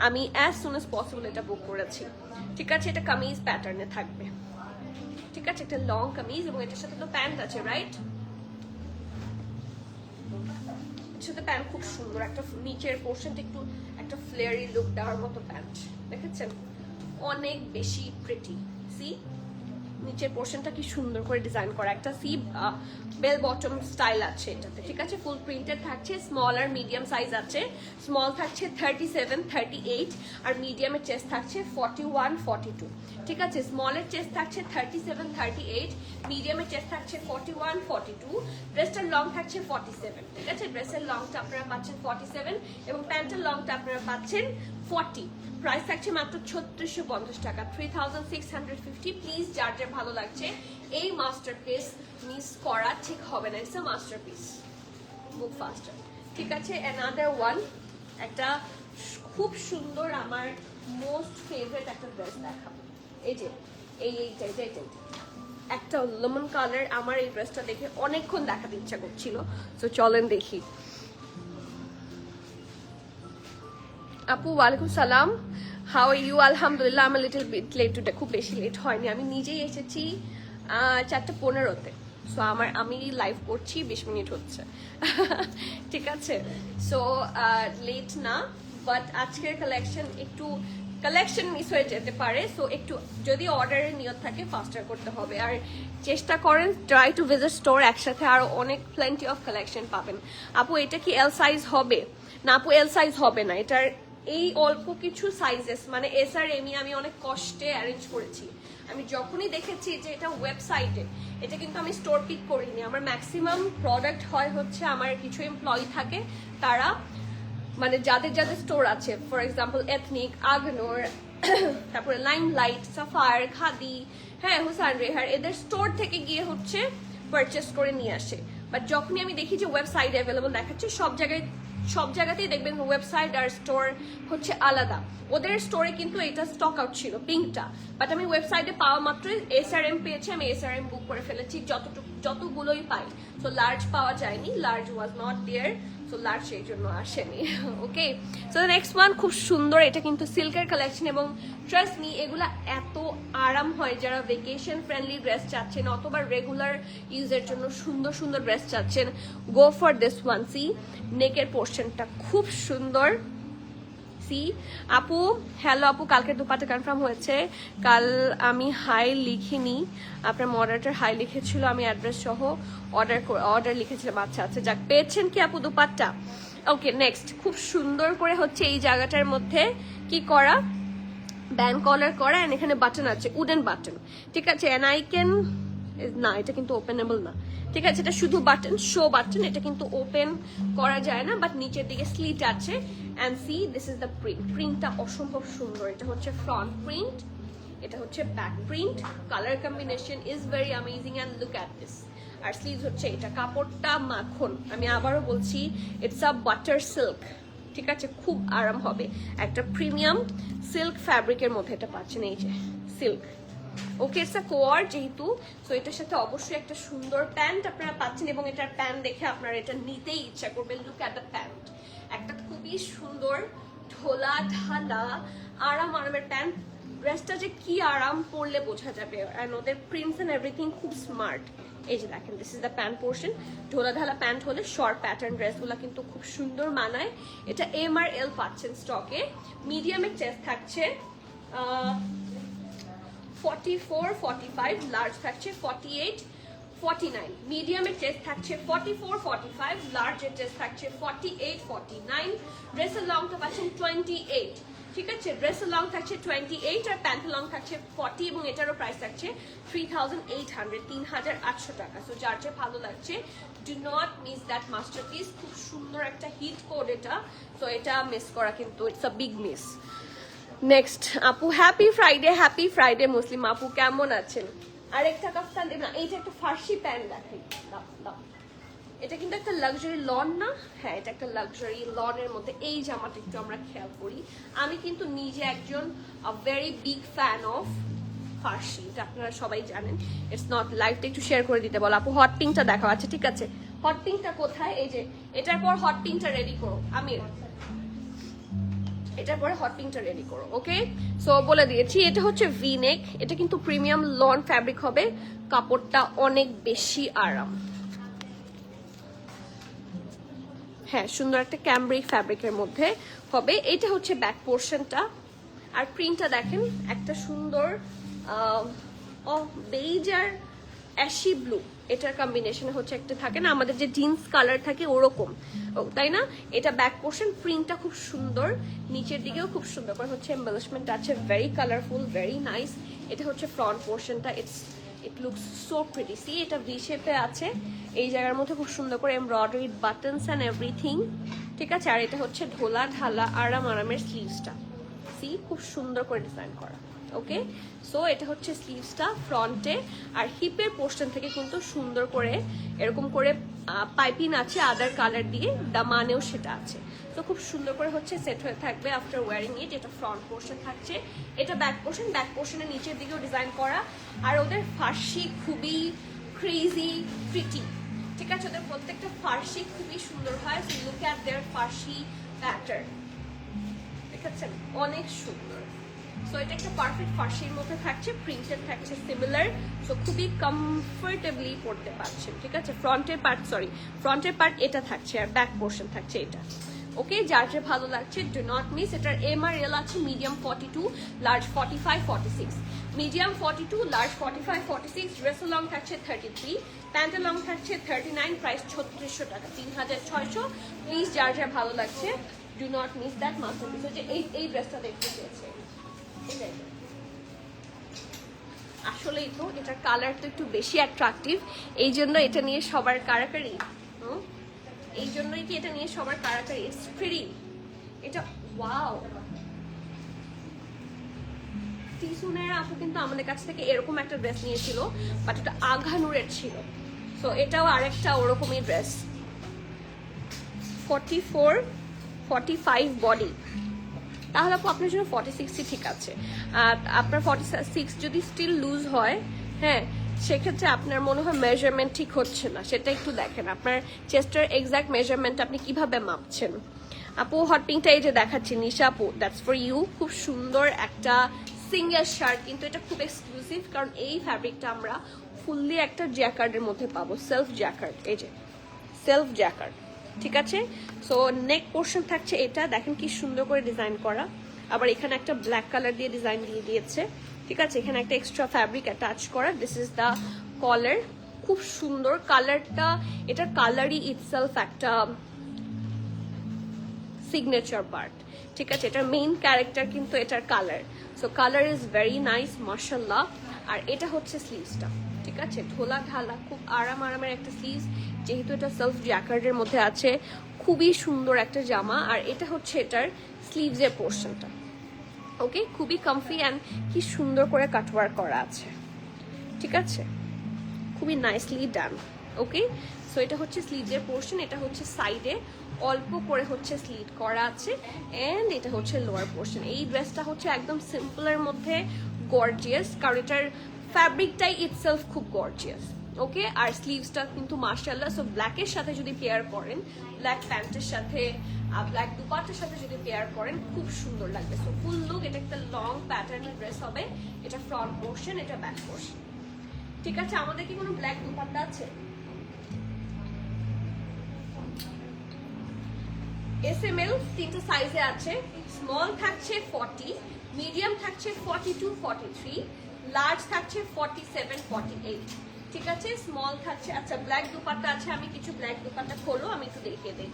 আমি অ্যাজ সুন এজ পসিবল এটা বুক করেছি, ঠিক আছে? এটা কামিজ প্যাটার্নে থাকবে, ঠিক আছে? একটা লং কামিজ, এবং এটার সাথে তো প্যান্ট আছে, রাইট? এটার সাথে প্যান্ট খুব সুন্দর, একটা নিচের পোর্শনটা একটু একটা ফ্লেয়ারি লুক দেওয়ার মতো প্যান্ট, দেখেছেন? অনেক বেশি প্রিটি। সি নিচের পোর্শনটা কি সুন্দর করে ডিজাইন করা, একটা সি বেল বটম স্টাইল আছে এটাতে, ঠিক আছে? ফুল প্রিন্টেড থাকছে। স্মল আর মিডিয়াম সাইজ আছে। স্মল থাকছে 37, 38, আর মিডিয়ামের চেস্ট থাকছে 41, 42, ঠিক আছে? স্মলের চেস্ট থাকছে 37, 38, মিডিয়ামের চেস্ট থাকছে 41, 42, ড্রেসটার লং থাকছে 47, ঠিক আছে? ড্রেসের লংটা আপনারা পাচ্ছেন 47, এবং প্যান্টের লংটা আপনারা পাচ্ছেন 40। প্রাইস থাকছে মাত্র 3650 টাকা, 3650। প্লিজ যার যার ভালো লাগছে, এই মাস্টারপিস মিস করা ঠিক হবে না। ইটস আ মাস্টারপিস, বুক ফাস্টার, ঠিক আছে? অ্যানাদার ওয়ান, একটা খুব সুন্দর, আমার মোস্ট ফেভারিট একটা ড্রেস দেখাবো। এই যে এইটা একটা লেমন কালার। আমার এই ড্রেসটা দেখে অনেকক্ষণ দেখাতে ইচ্ছা করছিল, তো চলেন দেখি। আপু ওয়ালাইকুম সালাম, হাউ আর ইউ? আলহামদুলিল্লাহ, আমি লিটল বিট লেট টুডে। খুব বেশি লেট হয়নি, আমি নিজেই এসেছি 4:15-তে। সো আমি লাইভ করছি, 20 মিনিট হচ্ছে ঠিক আছে? সো লেট না, বাট আজকের কালেকশন মিস হয়ে যেতে পারে। সো একটু যদি অর্ডারের নিয়ত থাকে, ফাস্টার করতে হবে। আর চেষ্টা করেন, ট্রাই টু ভিজিট স্টোর, একসাথে আরো অনেক প্লেন্টি অফ কালেকশন পাবেন। আপু এটা কি এল সাইজ হবে? না আপু, এল সাইজ হবে না। এটার এই অল্প কিছু সাইজেস, মানে এস আর এম আমি অনেক কষ্টে অ্যারেঞ্জ করেছি। আমি যখনই দেখেছি যে এটা ওয়েবসাইটে, এটা কিন্তু আমি স্টোর পিক করিনি। আমার ম্যাক্সিমাম প্রোডাক্ট হয় হচ্ছে, আমার কিছু এমপ্লয়ি থাকে, তারা মানে যাদের স্টোর আছে, ফর এক্সাম্পল এথনিক, আগনোর, তারপরে লাইমলাইট, সাফায়ার, খাদি, হ্যাঁ, হুসাইন রেহার, এদের স্টোর থেকে গিয়ে হচ্ছে পারচেস করে নিয়ে আসে। বাট যখনই আমি দেখি যে ওয়েবসাইটে অ্যাভেলেবল দেখাচ্ছে, সব জায়গাতেই দেখবেন ওয়েবসাইট আর স্টোর হচ্ছে আলাদা। ওদের স্টোরে কিন্তু এটা স্টক আউট ছিল, পিঙ্কটা, বাট আমি ওয়েবসাইটে পাওয়া মাত্রই SRM পেয়েছি, আমি SRM বুক করে ফেলেছি, যতগুলোই পাই। সো লার্জ পাওয়া যায়নি, large was not there, so large সেই জন্য আসেনি। ওকে, সো নেক্সট ওয়ান খুব সুন্দর, এটা কিন্তু সিল্কের কালেকশন, এবং ট্রাস্ট মি এগুলা এত আরাম হয়। যারা ভেকেশন ফ্রেন্ডলি ড্রেস চাচ্ছেন অথবা রেগুলার ইউজের জন্য সুন্দর সুন্দর ড্রেস চাচ্ছেন, go for this one. See নেকের পোর্শনটা খুব সুন্দর। সি আপু, হ্যালো আপু, কালকে দুপাটে কনফার্ম হয়েছে। কাল আমি হাই লিখিনি, আপনার মডারেটর হাই লিখেছিল, আমি অ্যাড্রেস সহ অর্ডার লিখেছিলাম। আচ্ছা আচ্ছা, যাক, পেয়েছেন কি আপু দুপাট্টা? ওকে, নেক্সট খুব সুন্দর করে হচ্ছে এই জায়গাটার মধ্যে কি করা, ব্যান্ড কলার করা, এন্ড এখানে বাটন আছে, উডেন বাটন, ঠিক আছে? এন্ড আই ক্যান, না এটা কিন্তু ওপেনেবল না, ঠিক আছে, এটা শুধু বাটন, শো বাটন, এটা কিন্তু ওপেন করা যায় না, বাট নিচের দিকে স্লিট আছে। And see this is the print, প্রিন্টটা অসম্ভব সুন্দর। এটা হচ্ছে ফ্রন্ট প্রিন্ট, এটা হচ্ছে back print, colour combination is very amazing and look at this. আর স্লিভস হচ্ছে এটা, কাপড়টা মাখন, আমি আবারও বলছি ইটস আ বাটার সিল্ক, ঠিক আছে, খুব আরাম হবে। একটা প্রিমিয়াম সিল্ক ফ্যাব্রিকের মধ্যে এটা পাচ্ছেন, এই যে সিল্ক। ওকে, ইটস আ কোয়ার যেহেতু, সো এটার সাথে অবশ্যই একটা সুন্দর প্যান্ট আপনারা পাচ্ছেন, এবং এটার প্যান্ট দেখে আপনারা এটা নিতেই ইচ্ছা করবে। লুক অ্যাট দ্য প্যান্ট, একটা খুবই সুন্দর ঢোলা ঢালা আরামের প্যান্ট। ড্রেসটা যে কি আরাম পরলে বোঝা যাবে, অ্যান্ড ওদের প্রিন্টস এন্ড এভরিথিং খুব স্মার্ট। এই যে দেখেন, this is the pant portion. ঢোলা ঢালা প্যান্ট হলে শর্ট প্যাটার্ন ড্রেসগুলো কিন্তু খুব সুন্দর মানায়। এটা এম আর এল পাচ্ছেন স্টকে। মিডিয়ামের চেস্ট থাকছে 44, 45, লার্জ থাকছে 48, 49। মিডিয়ামের চেস্ট থাকছে 44, 45, লার্জের চেস্ট থাকছে 48, 49। ড্রেসের লংটা পাচ্ছেন 28, ঠিক আছে, ড্রেসের লং থাকছে 28 আর প্যান্টের লং থাকছে 40, এবং এটারও প্রাইস থাকছে 3800, 3800 টাকা। সো যার যে ভালো লাগছে, do not miss that masterpiece. খুব সুন্দর একটা হিট কোড এটা, তো এটা মিস করা কিন্তু it's a big miss. Next আপু, হ্যাপি ফ্রাইডে মুসলিম আপু, কেমন আছেন? আরেকটা কাফতান দেব না, এইটা একটা ফার্সি প্যান্ট দেখাই, দাও। এটা কিন্তু একটা লাক্সারি লন না? হ্যাঁ, এটা একটা লাক্সারি লনের মধ্যে এই জামাটা একটু আমরা খেয়াল করি। আমি কিন্তু নিজে একজন ভেরি বিগ ফ্যান অফ ফার্সি, এটা আপনারা সবাই জানেন। ইটস নট, লাইভটা একটু শেয়ার করে দিতে বলো আপু। হট পিঙ্কটা দেখাও, আচ্ছা ঠিক আছে। হট পিঙ্কটা কোথায়? এই যে, এটার পর হট পিঙ্কটা রেডি করো আমির, এটার পরে হট পিঙ্কটা রেডি করো। ওকে, সো বলে দিয়েছি, এটা হচ্ছে ভি নেক, এটা কিন্তু প্রিমিয়াম লন ফ্যাব্রিক হবে, কাপড়টা অনেক বেশি আরাম। হ্যাঁ, সুন্দর একটা ক্যামব্রিক ফ্যাব্রিকের মধ্যে হবে। এটা হচ্ছে ব্যাক পোর্শনটা, আর প্রিন্টটা দেখেন, একটা সুন্দর বেইজ আর অ্যাশি ব্লু, এটার কম্বিনেশনে হচ্ছে একটা থাকে না আমাদের যে জিন্স কালার থাকে ওরকম, তাই না? এটা ব্যাক পোর্শন, প্রিন্টটা খুব সুন্দর, নিচের দিকেও খুব সুন্দর করে হচ্ছে এমবেলিশমেন্ট আছে, ভেরি কালারফুল, ভেরি নাইস। এটা হচ্ছে ফ্রন্ট পোর্শনটা, it looks so pretty. See, এটা ভি শেপে আছে, এই জায়গার মধ্যে খুব সুন্দর করে এমব্রয়ডারি বাটনস অ্যান্ড এভরিথিং, ঠিক আছে। আর এটা হচ্ছে ঢোলা ঢালা আরামের স্লিভসটা, সি, খুব সুন্দর করে ডিজাইন করা। ওকে, সো এটা হচ্ছে স্লিভসটা ফ্রন্টে, আর হিপের পোর্শন থেকে কিন্তু সুন্দর করে এরকম করে পাইপিং আছে আদার কালার দিয়ে, দামানেও সেটা আছে। তো খুব সুন্দর করে হচ্ছে সেট হয়ে থাকবে আফটার ওয়ারিং ইট। এটা ফ্রন্ট পোর্শন থাকছে, এটা ব্যাক পোর্শন, ব্যাক পোর্শনের নিচের দিকেও ডিজাইন করা। আর ওদের ফার্সি খুবই ক্রেজি প্রিটি, ঠিক আছে, ওদের প্রত্যেকটা ফার্সি খুবই সুন্দর হয়। So look at their Farsi pattern, ঠিক আছে, অনেক সুন্দর। সো এটা একটা পারফেক্ট ফার্সির মধ্যে থাকছে, প্রিন্টেড থাকছে সিমিলার, সো খুবই কমফোর্টেবলি পড়তে পারছেন, ঠিক আছে। ফ্রন্টের পার্ট এটা থাকছে, আর ব্যাক পোর্শন থাকছে এটা। ওকে, যার যে ভালো লাগছে ডু নট মিস। এটার এম আর এল আছে মিডিয়াম 42, লার্জ 45, 46। Medium 42, large 45, 46। ড্রেসের লং থাকছে 33, প্যান্টের লং থাকছে 39, প্রাইস 3600 টাকা, 3600। প্লিজ যার যা ভালো লাগছে do not miss that masterpiece. যে এই ড্রেসটা দেখতে চেয়েছে, আসলেই তো এটার কালারটা একটু বেশি অ্যাট্রাকটিভ, এই জন্য এটা নিয়ে সবার কারাকারি, এই জন্যই কি এটা নিয়ে সবার কারাকারি। ইটস প্রিটি, এটা ওয়াও। টিসুনের আপু কিন্তু আমাদের কাছ থেকে এরকম একটা ড্রেস নিয়েছিল, বাট এটা আঘানুরের ছিল। সো এটাও আরেকটা ওরকমই ড্রেস, 44, 45 বডি, তাহলে আপু আপনার জন্য 46 ঠিক আছে। আর আপনার 46 যদি স্টিল লুজ হয়, হ্যাঁ, সেক্ষেত্রে আপনার মনে হয় মেজারমেন্ট ঠিক হচ্ছে না, সেটা একটু দেখেন আপনার চেস্টের এক্সাক্ট মেজারমেন্ট আপনি কিভাবে মাপছেন। আপু হট পিঙ্কটা এই যে দেখাচ্ছি, নিশা আপু, দ্যাটস ফর ইউ। খুব সুন্দর একটা সিঙ্গেল শার্ট, কিন্তু এটা খুব এক্সক্লুসিভ, কারণ এই ফ্যাব্রিকটা আমরা ফুললি একটা জ্যাকার্ডের মধ্যে পাবো, সেলফ জ্যাকার্ড, এই যে সেলফ জ্যাকার্ড, ঠিক আছে। সো নেক পোর্শন থাকছে এটা, দেখেন কি সুন্দর করে ডিজাইন করা, আবার এখানে একটা ব্ল্যাক কালার দিয়ে ডিজাইন দিয়ে দিয়েছে, ঠিক আছে। এখানে একটা এক্সট্রা ফ্যাব্রিক অ্যাটাচ করা, দিস ইজ দ্য কলার, খুব সুন্দর কালারটা। এটার কালারই ইটসেলফ একটা সিগনেচার পার্ট, ঠিক আছে। এটার মেইন ক্যারেক্টার কিন্তু এটার colour, so colour is very nice, মাশাআল্লাহ। আর এটা হচ্ছে স্লিভসটা, ঠিক ঠিক আছে, ঢোলা ঢালা, খুব আরামের একটা স্লিভস, যেহেতু এটা সেলফ জ্যাকার্ডের মধ্যে আছে, খুবই সুন্দর একটা জামা। আর এটা হচ্ছে এটার স্লিভসের পোর্শনটা। ওকে, খুবই কমফি অ্যান্ড কি সুন্দর করে কাটওয়ার্ক করা আছে, ঠিক আছে, খুবই নাইসলি ডান। ওকে, সো এটা হচ্ছে স্লিভসের পোর্শন, এটা হচ্ছে সাইডে অল্প করে হচ্ছে স্লিট করা আছে, অ্যান্ড এটা হচ্ছে লোয়ার পোর্শন। এই ড্রেসটা হচ্ছে একদম সিম্পলের মধ্যে গর্জিয়াস, কারণ এটার ফ্যাব্রিকটাই ইটসেলফ খুব গর্জিয়াস। ওকে, আর স্লিভসটা কিন্তু মাশাআল্লাহ। সো ব্ল্যাকের সাথে যদি পেয়ার করেন, ব্ল্যাক প্যান্টের সাথে, ব্ল্যাক দুপাট্টার সাথে যদি পেয়ার করেন, খুব সুন্দর লাগবে। সো ফুল লুক, এটা একটা লং প্যাটার্নের ড্রেস হবে। এটা ফ্রন্ট পোর্শন, এটা ব্যাক পোর্শন, ঠিক আছে। আমাদের কি কোনো ব্ল্যাক দুপাট্টা আছে? SML তিনটা সাইজে আছে। স্মল থাকছে 40, মিডিয়াম থাকছে 42, 43, লার্জ থাকছে 47, 48, ঠিক আছে। স্মল থাকছে, আচ্ছা ব্ল্যাক দুপাট্টা আছে, আমি কিছু ব্ল্যাক দুপাট্টা খোলো, আমি একটু দেখিয়ে দিই।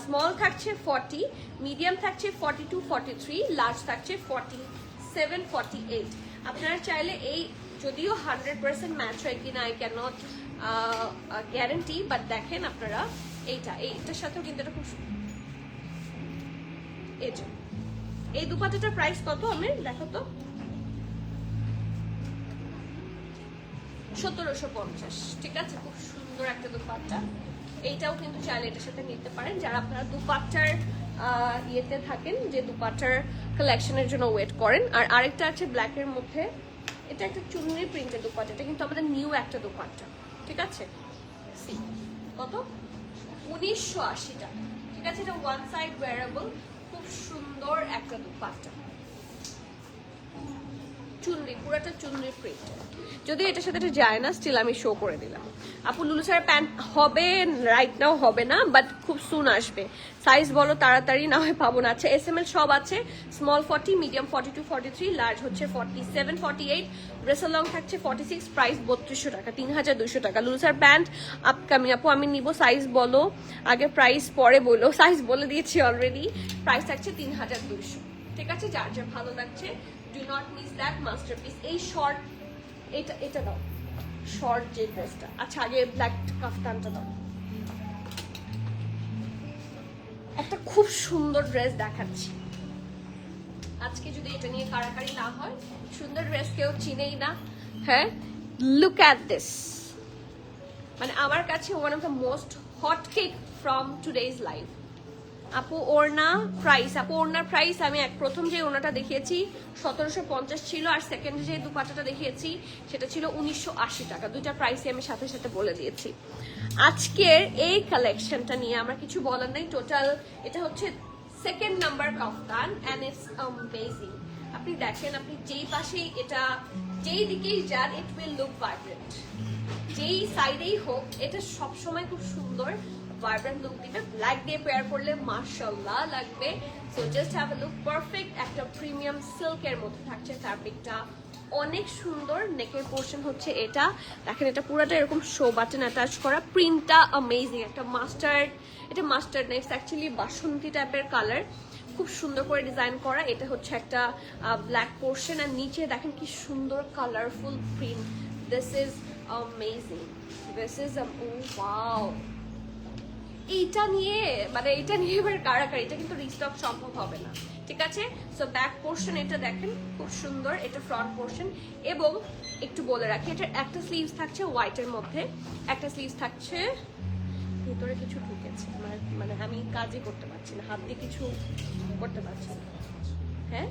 স্মল থাকছে 40, মিডিয়াম থাকছে 42, 43, লার্জ থাকছে 47, 48। আপনারা চাইলে এই, যদিও 100% ম্যাচ হয় কিনা I can not guarantee, but দেখেন আপনারা এইটার সাথেও কিন্তু এটা খুব, এই দুপাট্টাটার প্রাইস কত আমি দেখো তো, 1750, ঠিক আছে। খুব সুন্দর একটা দুপাট্টা, এইটাও কিন্তু চাইলে এটার সাথে নিতে পারেন যারা আপনারা দুপাট্টার ইয়েতে থাকেন, যে দুপাট্টার কালেকশনের জন্য ওয়েট করেন। আর আরেকটা আছে ব্ল্যাকের মধ্যে, এটা একটা চুনরি প্রিন্টের দুপাট্টা, এটা কিন্তু আমাদের নিউ একটা দুপাট্টা, ঠিক আছে। কত? 1980 টাকা, ঠিক আছে। এটা ওয়ান সাইড ওয়্যারেবল, খুব সুন্দর একটা দুপাট্টা, চুনরি, পুরোটা চুনরি প্রিন্ট। যদি এটার সাথে এটা যায় না, স্টিল আমি শো করে দিলাম। আপু লুলু স্যার প্যান্ট হবে রাইট নাও, হবে না, বাট খুব সুন আসবে। সাইজ বলো তাড়াতাড়ি, না হয় পাবো না। আচ্ছা SML সব আছে, স্মল 40, মিডিয়াম 42, 43, লার্জ হচ্ছে 47, 48, ড্রেসের লং থাকছে 46, প্রাইস 3200 টাকা, 3200 টাকা। লুলু স্যার প্যান্ট আপকামিং, আপু আমি নিব, সাইজ বলো আগে, প্রাইস পরে বলো। সাইজ বলে দিয়েছি অলরেডি, প্রাইস থাকছে 3200, ঠিক আছে। যার যার ভালো লাগছে, do not miss that masterpiece. এই শর্ট, এটা দাও, শর্ট যে ড্রেসটা, আচ্ছা আগে ব্ল্যাক কাফতানটা দাও। একটা খুব সুন্দর ড্রেস দেখাচ্ছি আজকে, যদি এটা নিয়ে কারাকারি না হয়, সুন্দর ড্রেস কেউ চিনেই না। হ্যাঁ, লুক অ্যাট দিস, মানে আমার কাছে one of the most hot cake from today's life. আপু ওড়না প্রাইস, আপু ওড়নার প্রাইস আমি প্রথম যে ওড়নাটা দেখিয়েছি 1750 ছিল, আর সেকেন্ড যে দুপাট্টাটা দেখিয়েছি সেটা ছিল 1980 টাকা। দুইটা প্রাইসই আমি সাথে সাথে বলে দিয়েছি। আজকের এই কালেকশনটা নিয়ে আমার কিছু বলার নেই। টোটাল এটা হচ্ছে second number kaftan and it's amazing. আপনি দেখেন, আপনি যেই পাশেই এটা, যেই দিকেই যান, ইট উইল লুক ভাইব্রেন্ট। যেই সাইডেই হোক, এটা সবসময় খুব সুন্দর ভাইব্রেন্ট লুক দিবে। ব্ল্যাক দিয়ে পেয়ার করলে মাশাআল্লাহ লাগবে। So just have a look, perfect একটা প্রিমিয়াম সিল্কের মধ্যে থাকছে ফ্যাব্রিকটা, অনেক সুন্দর। নেকের পোর্শন হচ্ছে এটা, দেখেন এটা পুরোটা এরকম শো বাটন অ্যাটাচ করা, প্রিন্টটা অ্যামেজিং, একটা মাস্টার্ড, এটা মাস্টার্ড না, ইটস অ্যাকচুয়ালি বাসন্তী টাইপের কালার, খুব সুন্দর করে ডিজাইন করা। এটা হচ্ছে একটা ব্ল্যাক পোর্শন, আর নিচে দেখেন কি সুন্দর colourful print. This is amazing, this is wow. এইটা নিয়ে এবার কারাকারি, এটা কিন্তু রিস্টক সম্ভব হবে না, ঠিক আছে। সো ব্যাক পোর্শন এটা দেখেন খুব সুন্দর, এটা ফ্রন্ট পোর্শন। এবং একটু বলে রাখি, এটা একটা স্লিভস থাকছে হোয়াইটের মধ্যে, একটা স্লিভস থাকছে, ভিতরে কিছু ঢুকেছে, মানে আমি কাজই করতে পারছি না, হাত দিয়ে কিছু করতে পারছি না। হ্যাঁ,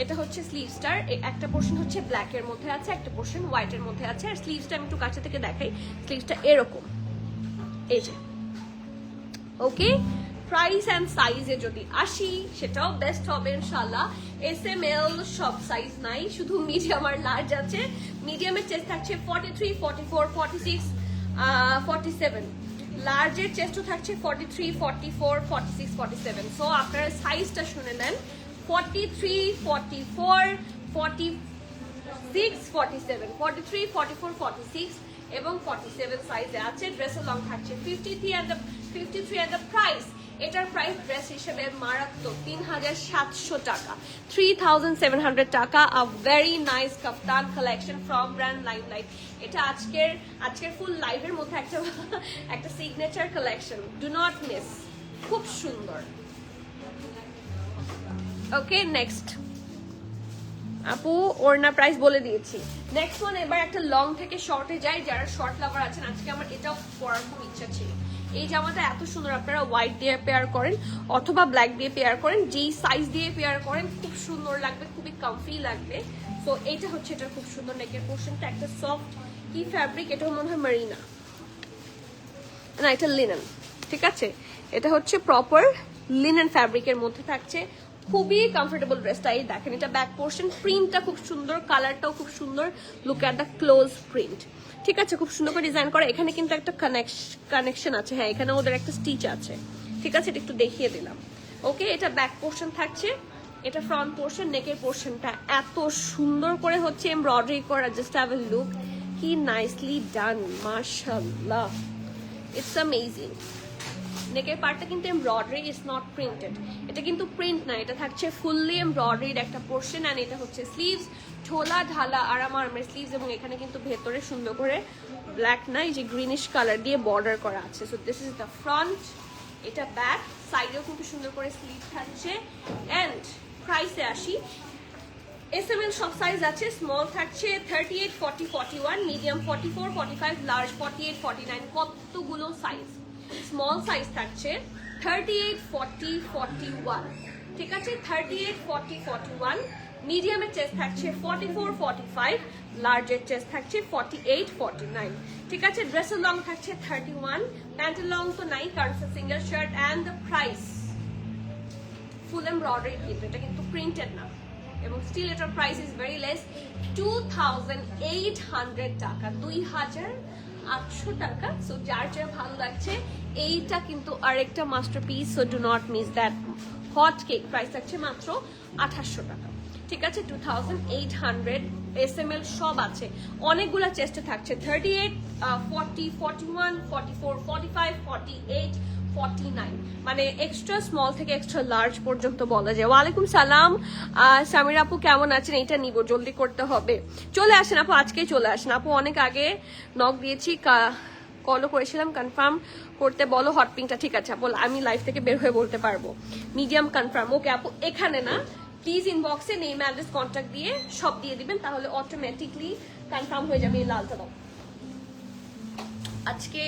এটা হচ্ছে স্লিভসটার একটা পোর্শন হচ্ছে ব্ল্যাকের মধ্যে আছে, একটা পোর্শন হোয়াইটের মধ্যে আছে। আর স্লিভসটা আমি একটু কাছে থেকে দেখাই, স্লিভসটা এরকম, এই যে। ওকে, প্রাইস এন্ড সাইজে যদি আসি, সেটাও বেস্ট হবে ইনশাআল্লাহ। SML সব সাইজ নাই, শুধু মিডিয়াম আর লার্জ আছে। মিডিয়ামের চেস্ট থাকছে 43, 44, 46, 47, লার্জের চেস্টও থাকছে 43, 44, 46, 47। সো আপনারা সাইজটা শুনে নেন, 43, 44, 46, 47, 43, 44, 46 এবং 47 সাইজে আছে। ড্রেসের লং থাকছে 53 and the price এটার প্রাইস ড্রেস হিসেবে মারাত্মক 3700 টাকা, 3700 টাকা। A very nice kaftan collection from brand limelight. এটা আজকের ফুল লাইভের মধ্যে একটা signature collection, do not miss, খুব সুন্দর। ওকে, নেক্সট আপু ওড়না প্রাইস বলে দিয়েছি। নেক্সট ওয়ান, এবার একটা লং থেকে শর্টে যাই। যারা শর্ট লাভার আছেন, আজকে আমার এটাও পরার খুব ইচ্ছা ছিল। এই জামাটা এত সুন্দর, আপনারা হোয়াইট দিয়ে পেয়ার করেন অথবা ব্ল্যাক দিয়ে পেয়ার করেন, যেই সাইজ দিয়ে পেয়ার করেন খুব সুন্দর লাগবে, খুবই কমফি লাগবে। সো এটা হচ্ছে, এটা খুব সুন্দর। নেকের পোর্শনটা একটা সফট কি ফ্যাব্রিক, এটাও মনে হয় মেরিনা না, এটা লিনেন। ঠিক আছে, এটা হচ্ছে প্রপার লিনেন ফ্যাব্রিকের মধ্যে থাকছে, খুবই কমফোর্টেবল ড্রেসটা। এই দেখেন, এটা ব্যাক পোর্শন, প্রিন্টটা খুব সুন্দর, কালারটাও খুব সুন্দর। Look at the close print. ঠিক আছে, খুব সুন্দর করে ডিজাইন করা। এখানে কিন্তু একটা কানেকশন আছে, হ্যাঁ এখানে ওদের একটা স্টিচ আছে। ঠিক আছে, এটা একটু দেখিয়ে দিলাম। ওকে, এটা ব্যাক পোর্শন থাকছে, এটা ফ্রন্ট পোর্শন। নেকের পোর্শনটা এত সুন্দর করে হচ্ছে এমব্রয়ডারি করা, জাস্ট হ্যাভ এ লুক, কি নাইসলি ডান, মাশাআল্লাহ, ইটস অ্যামেজিং। নেকের পার্টটা কিন্তু এমব্রয়ডারি, ইজ নট প্রিন্টেড। এটা কিন্তু প্রিন্ট না, এটা থাকছে ফুললি এমব্রয়ডারিড একটা পোর্শন। অ্যান্ড এটা হচ্ছে স্লিভস, ঢোলা ঢালা আরাম আরামের স্লিভস, এবং এখানে কিন্তু ভেতরে সুন্দর করে ব্ল্যাক না, এই যে গ্রিনিশ কালার দিয়ে বর্ডার করা আছে। So this is the front, এটা ব্যাক, সাইডেও কিন্তু সুন্দর করে স্লিভ থাকছে। অ্যান্ড প্রাইসে আসি, এসএমএল সব সাইজ আছে। স্মল থাকছে 38, 40, 41, মিডিয়াম 44, 45, লার্জ 48, 49, কতগুলো সাইজ। স্মল সাইজ থাকছে 38, 40, 41। ঠিক আছে, 38, 40, 41। মিডিয়ামের চেস্ট থাকছে 44, 45, লার্জের চেস্ট থাকছে 48, 49। ঠিক আছে, ড্রেসের লং থাকছে 31, প্যান্টের লং তো নাই কারণ single shirt. And the price full embroidery, কিন্তু এটা কিন্তু প্রিন্টেড না, এবং স্টিল এটার প্রাইস ইজ ভেরি লেস, 2800 টাকা, 2800 টাকা। সো যার যার ভালো লাগছে, এইটা কিন্তু আরেকটা masterpiece. So do not miss that. Hot cake price থাকছে মাত্র 2800 টাকা। ঠিক আছে, 2800। এসএমএল সব আছে, অনেকগুলা চেস্টে থাকছে 38, 40, 41, 44, 45, 48, 49, মানে এক্সট্রা স্মল থেকে এক্সট্রা লার্জ পর্যন্ত বলা যায়। ওয়ালাইকুম সালাম সামির আপু, কেমন আছেন? এটা নিব, জলদি করতে হবে। চলে আসেন আপু, আজকেই চলে আসেন আপু। অনেক আগে নক দিয়েছি, কলও করেছিলাম, কনফার্ম করতে বলো হট পিঙ্কটা। ঠিক আছে আপু, আমি লাইভ থেকে বের হয়ে বলতে পারবো। Medium confirm. ওকে আপু, এখানে না, প্লিজ ইনবক্সে নেম অ্যাড্রেস কন্ট্যাক্ট দিয়ে সব দিয়ে দিবেন, তাহলে অটোমেটিকলি কনফার্ম হয়ে যাবে। এই লালটা দাও। আজকে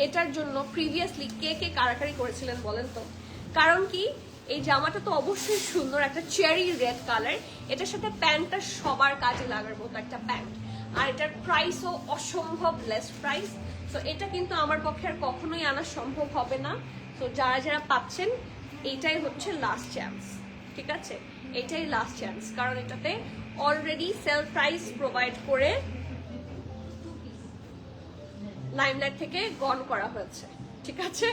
এটার জন্য প্রিভিয়াসলি কে কে কারাকারি করেছিলেন বলেন তো? কারণ কি, এই জামাটা তো অবশ্যই সুন্দর, একটা চেরি রেড কালার, এটার সাথে প্যান্টটা সবার কাজে লাগার মতো একটা প্যান্ট, আর এটার প্রাইসও অসম্ভব লেস প্রাইস। তো এটা কিন্তু আমার পক্ষে আর কখনোই আনা সম্ভব হবে না। তো যারা যারা পাচ্ছেন, এইটাই হচ্ছে লাস্ট চান্স। ঠিক আছে, এটাই লাস্ট চান্স, কারণ এটাতে অলরেডি সেল প্রাইস প্রোভাইড করে লাইমলাইট থেকে গন করা হয়েছে। ঠিক আছে,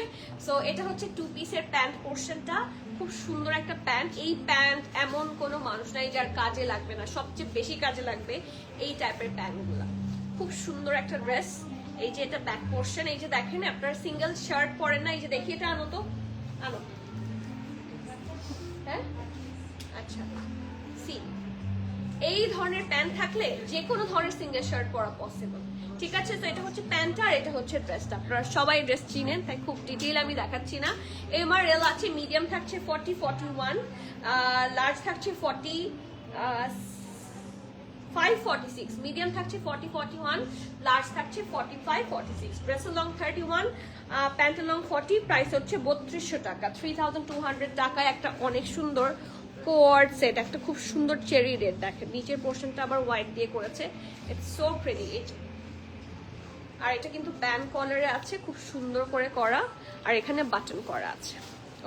সো এটা হচ্ছে 2 পিসের প্যান্ট পোর্শনটা, খুব সুন্দর একটা প্যান্ট। এই প্যান্ট এমন কোনো মানুষ নাই যার কাজে লাগবে না, সবচেয়ে বেশি কাজে লাগবে এই টাইপের প্যান্টগুলো। খুব সুন্দর একটা ড্রেস। এই যে এটা ব্যাক পোর্শন, এই যে দেখেন আপনারা সিঙ্গেল শার্ট পরেন না, এই যে দেখি এটা আনো তো, আনো। হ্যাঁ, আচ্ছা, সি এই ধরনের প্যান্ট থাকলে যে কোনো ধরনের সিঙ্গেল শার্ট পরা পসিবল। ঠিক আছে, তো এটা হচ্ছে প্যান্টটা আর এটা হচ্ছে ড্রেসটা। আপনারা সবাই ড্রেস চিনেন, তাই খুব ডিটেইল আমি দেখাচ্ছি না। এমআরএল আছে, মিডিয়াম থাকছে 40, 41, লার্জ থাকছে 45, 46, মিডিয়াম থাকছে 40, 41, লার্জ থাকছে 45, 46। ড্রেসের লং 31, প্যান্টের লং 40, প্রাইস হচ্ছে 3200 টাকা, 3200 টাকায় একটা অনেক সুন্দর কোয়ার্ড সেট, একটা খুব সুন্দর চেরি রেড। দেখেন নিচের পোর্শনটা আবার হোয়াইট দিয়ে করেছে, ইটস সো প্রিটি। আর এটা কিন্তু ব্যান্ড কলারে আছে, খুব সুন্দর করে করা, আর এখানে বাটন করা আছে।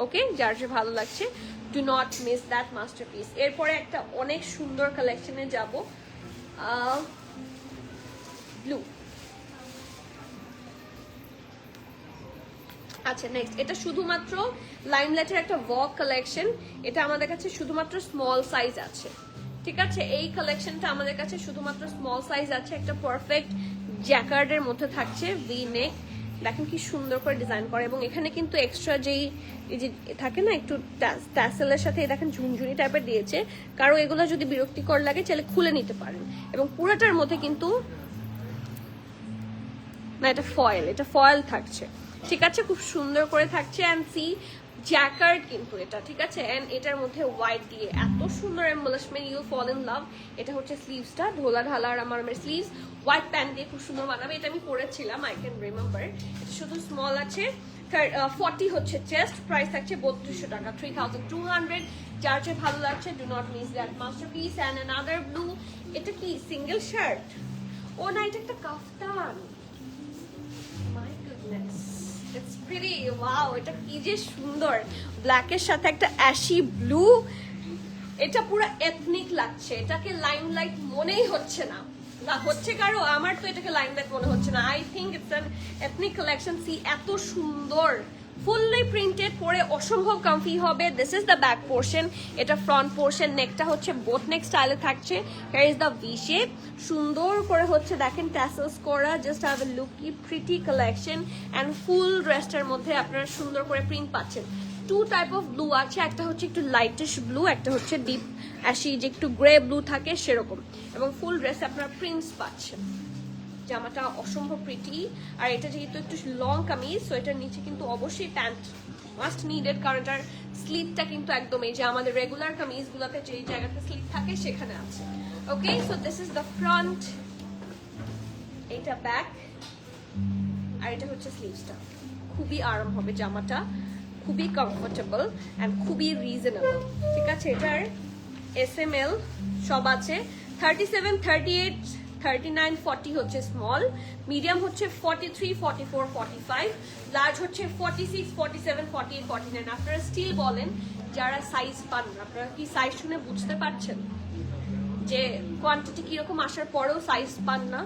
ওকে, যার যে ভালো লাগছে, do not miss that masterpiece. এরপরে একটা অনেক সুন্দর কালেকশনে যাব, ব্লু। আচ্ছা, নেক্সট এটা শুধুমাত্র লাইমলাইটের একটা ওয়াক কালেকশন, এটা আমাদের কাছে শুধুমাত্র স্মল সাইজ আছে। ঠিক আছে, এই কালেকশনটা আমাদের কাছে শুধুমাত্র স্মল সাইজ আছে। একটা পারফেক্ট জ্যাকার্ডের মধ্যে থাকছে, ভি নেক, দেখেন কি সুন্দর করে ডিজাইন করে, এবং এখানে কিন্তু এক্সট্রা যেই এই যে থাকে না একটু ট্যাসেলের সাথে দেখেন ঝুনঝুনি টাইপের দিয়েছে, কারো এগুলো যদি বিরক্তিকর লাগে চাইলে খুলে নিতে পারেন। এবং পুরোটার মধ্যে কিন্তু না এটা ফয়েল থাকছে, ঠিক আছে, খুব সুন্দর করে থাকছে। অ্যান্ড সি জ্যাকার্ড কিন্তু এটা, ঠিক আছে, অ্যান্ড এটার মধ্যে হোয়াইট দিয়ে এত সুন্দর এমবলিশমেন্ট, ইউ ফল ইন লাভ। এটা হচ্ছে স্লিভসটা, ঢোলা ঢালা আর আমার স্লিভস হোয়াইট প্যান্ট দিয়ে খুব সুন্দর বানাবে। এটা আমি পরেছিলাম, আই ক্যান রিমেম্বার। এটা শুধু স্মল আছে, 40 হচ্ছে চেস্ট, প্রাইস থাকছে 3200 টাকা, 3200। যার যে ভালো লাগছে do not miss that masterpiece. And another blue, এটা কি সিঙ্গেল শার্ট? ও না, এটা একটা kaftan. My goodness, it's pretty, wow, এটা কি যে সুন্দর, ব্ল্যাকের সাথে একটা অ্যাশি ব্লু। এটা পুরো এথনিক লাগছে, এটাকে লাইমলাইট মনেই হচ্ছে না, না হচ্ছে কারো, আমার তো এটাকে লাইমলাইট মনে হচ্ছে না। I think it's an ethnic collection. See এত সুন্দর, ফুললি প্রিন্টেড, পরে অসম্ভব কমফি হবে। This is the back portion, এটা ফ্রন্ট পোর্শন, নেকটা হচ্ছে বোট নেক স্টাইলে থাকছে। Here is the V shape, সুন্দর করে হচ্ছে দেখেন ট্যাসেলস করা, জাস্ট হ্যাভ এ লুক, কি প্রিটি কালেকশন। অ্যান্ড ফুল ড্রেসটার মধ্যে আপনারা সুন্দর করে প্রিন্ট পাচ্ছেন। টু টাইপ অফ ব্লু আছে, একটা হচ্ছে একটু লাইটিশ ব্লু, একটা হচ্ছে ডিপ অ্যাশি যে একটু গ্রে ব্লু থাকে সেরকম, এবং ফুল ড্রেসে আপনারা প্রিন্টস পাচ্ছেন। জামাটা অসম্ভব প্রিটি, আর এটা যেহেতু একটু লং কামিজ, সো এটার নিচে কিন্তু অবশ্যই প্যান্ট মাস্ট নিডেড, কারণ এটার স্লিভটা কিন্তু একদম এই যে আমাদের রেগুলার কামিজগুলোতে যে জায়গাতে স্লিভ থাকে সেখানে আছে। Okay, so this is the front, এটা ব্যাক, আর এটা হচ্ছে স্লিভসটা। খুবই আরাম হবে জামাটা, খুবই কমফোর্টেবল অ্যান্ড খুবই রিজনেবল, ঠিক আছে। এটার SML সব আছে, 37, 38, 39, 40 হচ্ছে স্মল, মিডিয়াম হচ্ছে 43, 44, 45, লার্জ হচ্ছে 46, 47, 48, 49। আপনারা স্টিল বলেন যারা সাইজ পান না, আপনারা কি সাইজ শুনে বুঝতে পারছেন যে কোয়ান্টিটি কিরকম আসার পরেও সাইজ পান না?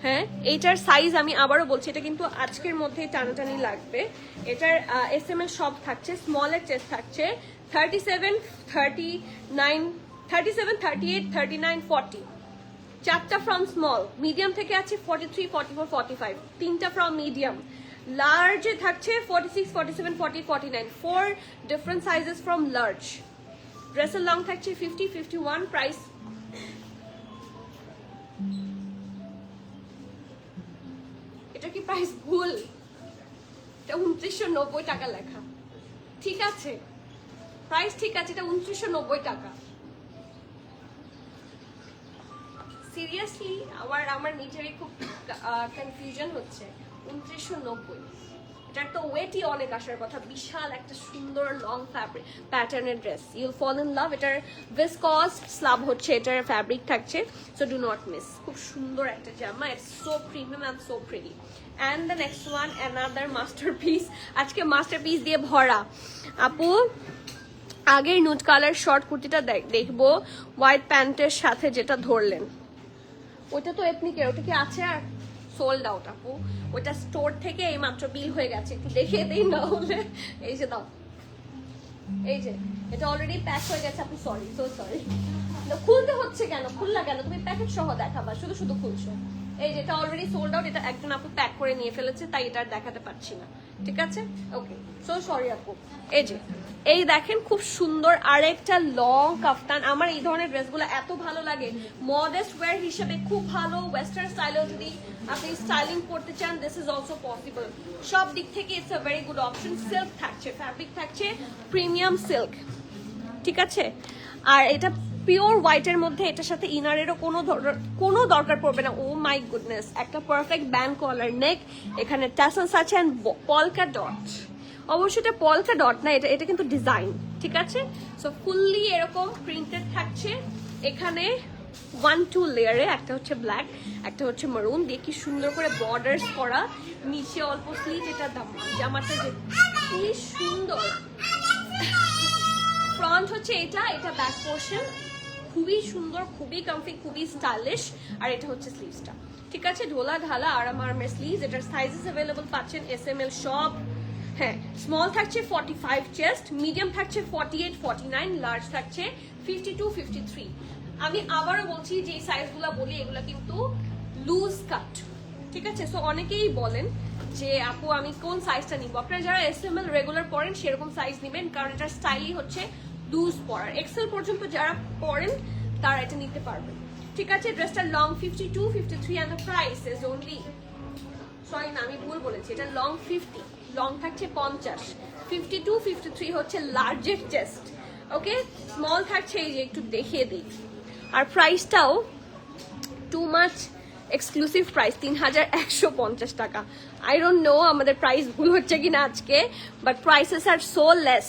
হ্যাঁ, এইটার সাইজ আমি আবারও বলছি, এটা কিন্তু আজকের মধ্যে টানাটানি লাগবে। এটার SML সব থাকছে, স্মলের চেস্ট থাকছে 37, 39, 37, 38, 39, 40, চারটা ফ্রম স্মল, মিডিয়াম থেকে আছে 43, 44, 45, তিনটা ফ্রম মিডিয়াম, লার্জে থাকছে 46, 47, 40, 49, 4 ডিফারেন্ট সাইজেস ফ্রম লার্জ। ড্রেসের লং থাকছে 50, 51, প্রাইস এটা কি প্রাইস ভুল? এটা 2990 টাকা লেখা, ঠিক আছে, প্রাইস ঠিক আছে, এটা 2990 টাকা। সিরিয়াসলি আমার নিজেরই খুব কনফিউশন হচ্ছে, 2990। এটার তো ওয়েটই অনেক আসার কথা, বিশাল একটা সুন্দর লং ফ্যাব্রিক প্যাটার্নের dress, you'll fall in love. এটার ভিসকস স্লাব হচ্ছে, এটার ফ্যাব্রিক থাকছে, সো ডু নট মিস। খুব সুন্দর একটা জামা, it's so premium and so pretty. And the next one, another masterpiece, আজকে মাস্টারপিস দিয়ে ভরা। আপু আগের নুড কালার শর্ট কুর্তিটা দেখবো, হোয়াইট প্যান্টের সাথে যেটা ধরলেন ওইটা তো এথনিকের, ওটা কি আছে? আর সোল্ড আউট আপু, ওইটা স্টোর থেকে এই মাত্র বিল হয়ে গেছে, একটু দেখিয়ে দিই না হলে। এই যে দাও, এই যে এটা অলরেডি প্যাক হয়ে গেছে আপু, সরি, সো সরি। খুলতে হচ্ছে কেন? খুললা কেন? তুমি প্যাকেট সহ দেখাবা, শুধু শুধু খুলছো। এই যেটা অলরেডি সোল্ড আউট, এটা একজন আপু প্যাক করে নিয়ে ফেলেছে, তাই এটা দেখাতে পারছি না, ঠিক আছে, ওকে, সো সরি আপু। এই যে এই দেখেন খুব সুন্দর আরেকটা লং কাফতান। আমার এই ধরনের ড্রেসগুলো এত ভালো লাগে, মডেস্ট ওয়্যার হিসেবে খুব ভালো, ওয়েস্টার্ন স্টাইলেও যদি আপনি স্টাইলিং করতে চান, দিস ইজ অলসো পসিবল। সব দিক থেকে it's a very good option. Silk থাকছে, ফ্যাব্রিক থাকছে প্রিমিয়াম সিল্ক, ঠিক আছে, আর এটা পিওর হোয়াইটের মধ্যে, এটার সাথে ইনারেরও কোনো দরকার পড়বে না। ও মাই গুডনেস, একটা পারফেক্ট ব্যান্ড কলার নেক, এখানে ট্যাসেলস আছে এন্ড পলকা ডট। অবশ্যই এটা পলকা ডট না, এটা কিন্তু ডিজাইন, ঠিক আছে। সো ফুললি এরকম প্রিন্টেড থাকছে, এখানে 1-2 লেয়ারে, একটা হচ্ছে ব্ল্যাক, একটা হচ্ছে মারুন দিয়ে কি সুন্দর করে বর্ডার্স করা, নিচে অল্প স্লিট। এটা জামাটা যে কি সুন্দর, ফ্রন্ট হচ্ছে এটা ব্যাক পোর্শন, খুবই সুন্দর, খুবই কমফি, খুবই স্টাইলিশ। আর এটা হচ্ছে স্লিভসটা, ঠিক আছে, ঢোলা ঢালা আরামের স্লিভস। এটার সাইজেস অ্যাভেলেবল পাচ্ছেন SML সব। হ্যাঁ, স্মল থাকছে 45 চেস্ট, মিডিয়াম থাকছে 48, 49, লার্জ থাকছে 52, 53। আমি আবারও বলছি যে সাইজগুলো বলি এগুলো কিন্তু লুজ কাট, ঠিক আছে। সো অনেকেই বলেন যে আপু আমি কোন সাইজটা নিব, আপনারা যারা এসএমএল রেগুলার পরেন সেরকম সাইজ নেবেন, কারণ এটার স্টাইলই হচ্ছে লুজ পরার। এক্সেল পর্যন্ত যারা পরেন তারা এটা নিতে পারবেন। ঠিক আছে, ড্রেসটা long 52, 53 and the price is only, sorry না আমি ভুল বলেছি, এটা লং 50, লং থাকছে 50, 52, 53 হচ্ছে লার্জেস্ট চেস্ট। ওকে, স্মল থাকছে এই যে একটু দেখিয়ে দিই। আর প্রাইসটাও টু মাচ এক্সক্লুসিভ প্রাইস, 3150 টাকা। আই ডোন্ট নো আমাদের প্রাইস ভুল হচ্ছে কিনা আজকে, but prices R so less.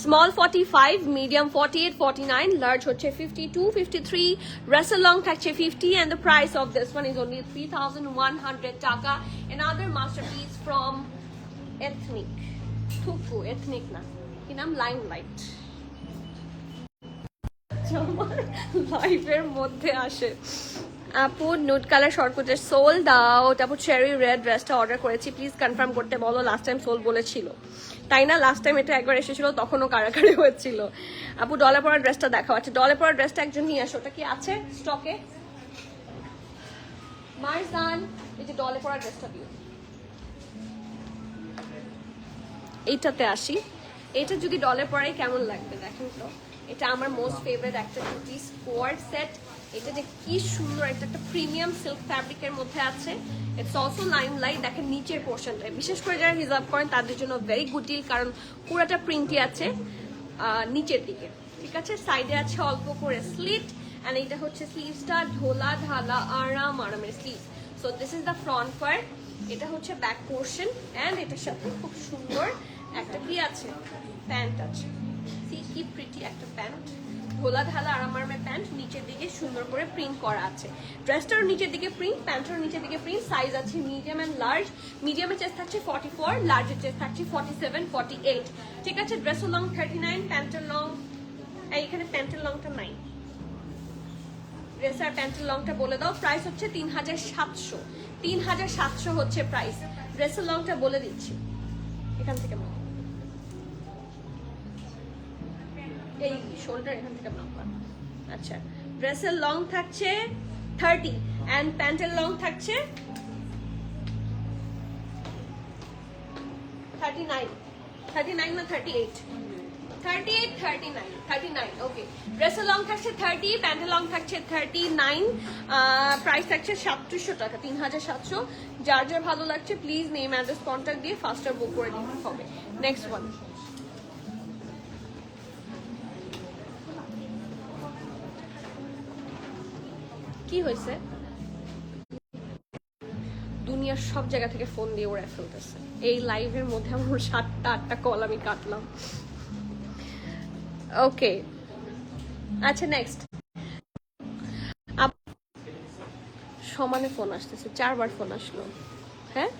Small 45, medium 48, 49, large হচ্ছে 52, 53, রাসেল লং থাকছে 50 and the price of this one is only 3100 টাকা। Another masterpiece from Ethnic, থুকু এথনিক না কি নাম, লাইমলাইট। আমার লাইফের মধ্যে আসে। আপু নুড কালার শর্টকুটের সোল দাও, আপু চেরি রেড ড্রেসটা অর্ডার করেছি, প্লিজ কনফার্ম করতে বলো। লাস্ট টাইম সোল বলেছিল তাই না, লাস্ট টাইম এটা একবার এসেছিল তখনও কারাকারি হয়েছিল। আপু ডলে পরা ড্রেসটা দেখাও। আচ্ছা ডলে পরা ড্রেসটা একজন নিয়ে আসো, ওটা কি আছে স্টকে? মারজান এই যে ডলে পরা ড্রেসটা দিও। এইটাতে আসি, এটা যদি ডলে পরাই কেমন লাগবে দেখেন তো। এটা আমার মোস্ট ফেভারিট একটা কুর্তি স্কোয়াড সেট। এটা যে কি সুন্দর, এটা একটা প্রিমিয়াম সিল্ক ফ্যাব্রিকের মধ্যে আছে। It's also limelight. দেখেন নিচের পোর্শনটা, বিশেষ করে যারা রিজার্ভ করেন তাদের জন্য ভেরি গুড ডিল, কারণ পুরোটা প্রিন্টই আছে নিচের দিকে। ঠিক আছে, সাইডে আছে অল্প করে স্লিট, অ্যান্ড এটা হচ্ছে স্লিভসটা ঢোলা ঢালা আরামের sleeve. So this is the front part, এটা হচ্ছে ব্যাক পোর্শন, অ্যান্ড এটার সাথে খুব সুন্দর একটা কি আছে, প্যান্ট আছে। সি কি প্রিটি একটা প্যান্ট, ঘোলা ঢালা আরামের প্যান্ট, নিচের দিকে সুন্দর করে প্রিন্ট করা আছে। ড্রেসটার নিচের দিকে প্রিন্ট, প্যান্টের নিচের দিকে প্রিন্ট। সাইজ আছে মিডিয়াম এন্ড লার্জ। মিডিয়ামের চেস্ট থাকছে 44, লার্জের চেস্ট থাকছে 47, 48। ঠিক আছে, ড্রেসের লং 39, প্যান্টের লং এইখানে প্যান্টের লংটা নাই, ড্রেস আর প্যান্টের লংটা বলে দাও। প্রাইস হচ্ছে 3700, 3700 হচ্ছে প্রাইস। ড্রেসের লংটা বলে দিচ্ছি এখান থেকে, এই শোল্ডার এখান থেকে মাপা। আচ্ছা, ড্রেসের লং থাকছে 30 এন্ড প্যান্টের লং থাকছে 39, 39 না 38, 38, 39, 39। ওকে, ড্রেসের লং থাকছে 30, প্যান্টের লং থাকছে 39, প্রাইস থাকছে 3700 টাকা, 3700। যার যার ভালো লাগছে প্লিজ নেম অ্যাড্রেস কন্ট্যাক্ট দিয়ে ফাস্টার বুক করে দিতে হবে। নেক্সট ওয়ান, কি হয়েছে? দুনিয়ার সব জায়গা থেকে ফোন দিয়ে ওরা ফেলতেছে। এই লাইভের মধ্যে আমার 7টা-8টা কল আমি কাটলাম। ওকে, আচ্ছা নেক্সট। সমানে ফোন আসতেছে, 4বার ফোন আসলো। হ্যাঁ,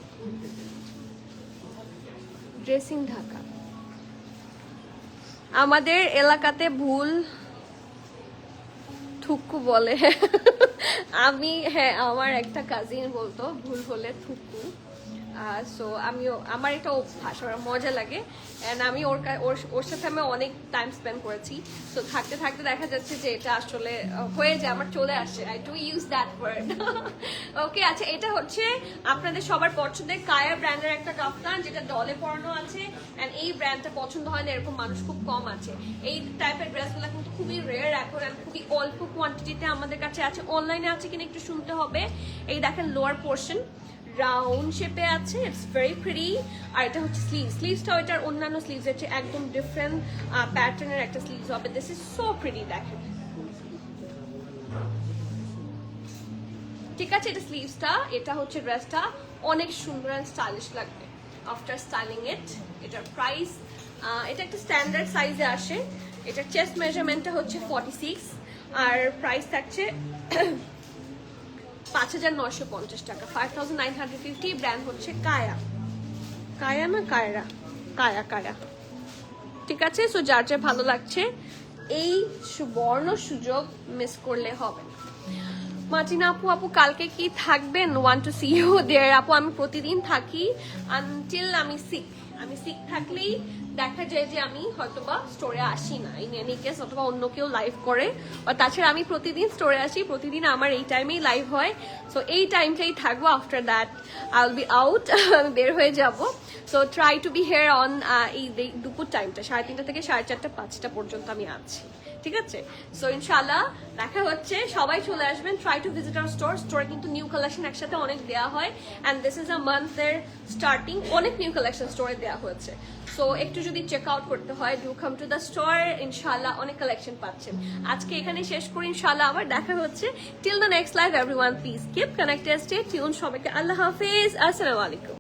ড্রেসিং ঢাকা আমাদের এলাকাতে ভুল থুকু বলে। আমি হ্যাঁ, আমার একটা কাজিন বলতো ভুল হলে থুকু। সো আমিও, আমার এটা অভ্যাস, আমার মজা লাগে, অ্যান্ড আমি ওর সাথে আমি অনেক টাইম স্পেন্ড করেছি। সো থাকতে থাকতে দেখা যাচ্ছে যে এটা আসলে হয়ে যায়, আমার চলে আসে। I do use that word. Okay, আচ্ছা এটা হচ্ছে আপনাদের সবার পছন্দের কায়া ব্র্যান্ডের একটা কাফতান, যেটা ডলে পরানো আছে, অ্যান্ড এই ব্র্যান্ডটা পছন্দ হয় না এরকম মানুষ খুব কম আছে। এই টাইপের ড্রেসগুলো কিন্তু খুবই রেয়ার এখন, অ্যান্ড খুবই অল্প কোয়ান্টিটিতে আমাদের কাছে আছে। অনলাইনে আছে কিনা একটু শুনতে হবে। এই দেখেন লোয়ার পোর্শন রাউন্ড শেপে আছে, ইটস ভেরি প্রিটি। আর এটা হচ্ছে স্লিভসটাও এটার অন্যান্য স্লিভস হচ্ছে একদম ডিফারেন্ট প্যাটার্নের একটা স্লিভস হবে। দিস ইজ সো প্রিটি, দেখেন। ঠিক আছে, এটা স্লিভসটা, এটা হচ্ছে ড্রেসটা, অনেক সুন্দর অ্যান্ড স্টাইলিশ লাগবে আফটার স্টাইলিং ইট। এটার প্রাইস, এটা একটা স্ট্যান্ডার্ড সাইজে আসে। এটার চেস্ট মেজারমেন্টটা হচ্ছে 46, আর প্রাইস থাকছে 5950 টাকা, 5950। ব্র্যান্ড হচ্ছে কায়া, কায়া না কায়রা, কায়া কায়া। ঠিক আছে, সো যার যার ভালো লাগছে এই সুবর্ণ সুযোগ মিস করলে হবে না। মার্টিনা আপু কালকে কি থাকবেন? Want to see you there. আপু আমি প্রতিদিন থাকি আনটিল আমি সিক, আমি সিক থাকলেই দেখা যায় যে আমি হয়তোবা স্টোরে আসি না, ইন এনি কেস, অথবা অন্য কেউ লাইভ করে। আর তাছাড়া আমি প্রতিদিন স্টোরে আসি, প্রতিদিন আমার এই টাইমেই লাইভ হয়। সো এই টাইমটাই থাকবো, after that I will be out, আমি বের হয়ে যাব। So try to be here on এই দুপুর টাইমটা 3:30 থেকে 4:30 5টা পর্যন্ত আমি আছি, ঠিক আছে? সো ইনশাল্লাহ দেখা হচ্ছে, সবাই চলে আসবেন। Try to visit our store. স্টোরে কিন্তু নিউ কালেকশন একসাথে অনেক দেওয়া হয়, অ্যান্ড দিস ইজ আ মান্থের স্টার্টিং, অনেক নিউ কালেকশন স্টোরে দেওয়া হয়েছে। সো একটু যদি চেক আউট করতে হয়, do come to the store, ইনশাল্লাহ অনেক কালেকশন পাচ্ছেন। আজকে এখানে শেষ করি, ইনশাল্লাহ আবার দেখা হচ্ছে। Till the next live everyone, please keep connected, stay tune. সবাইকে আল্লাহ হাফেজ, আসসালামু আলাইকুম।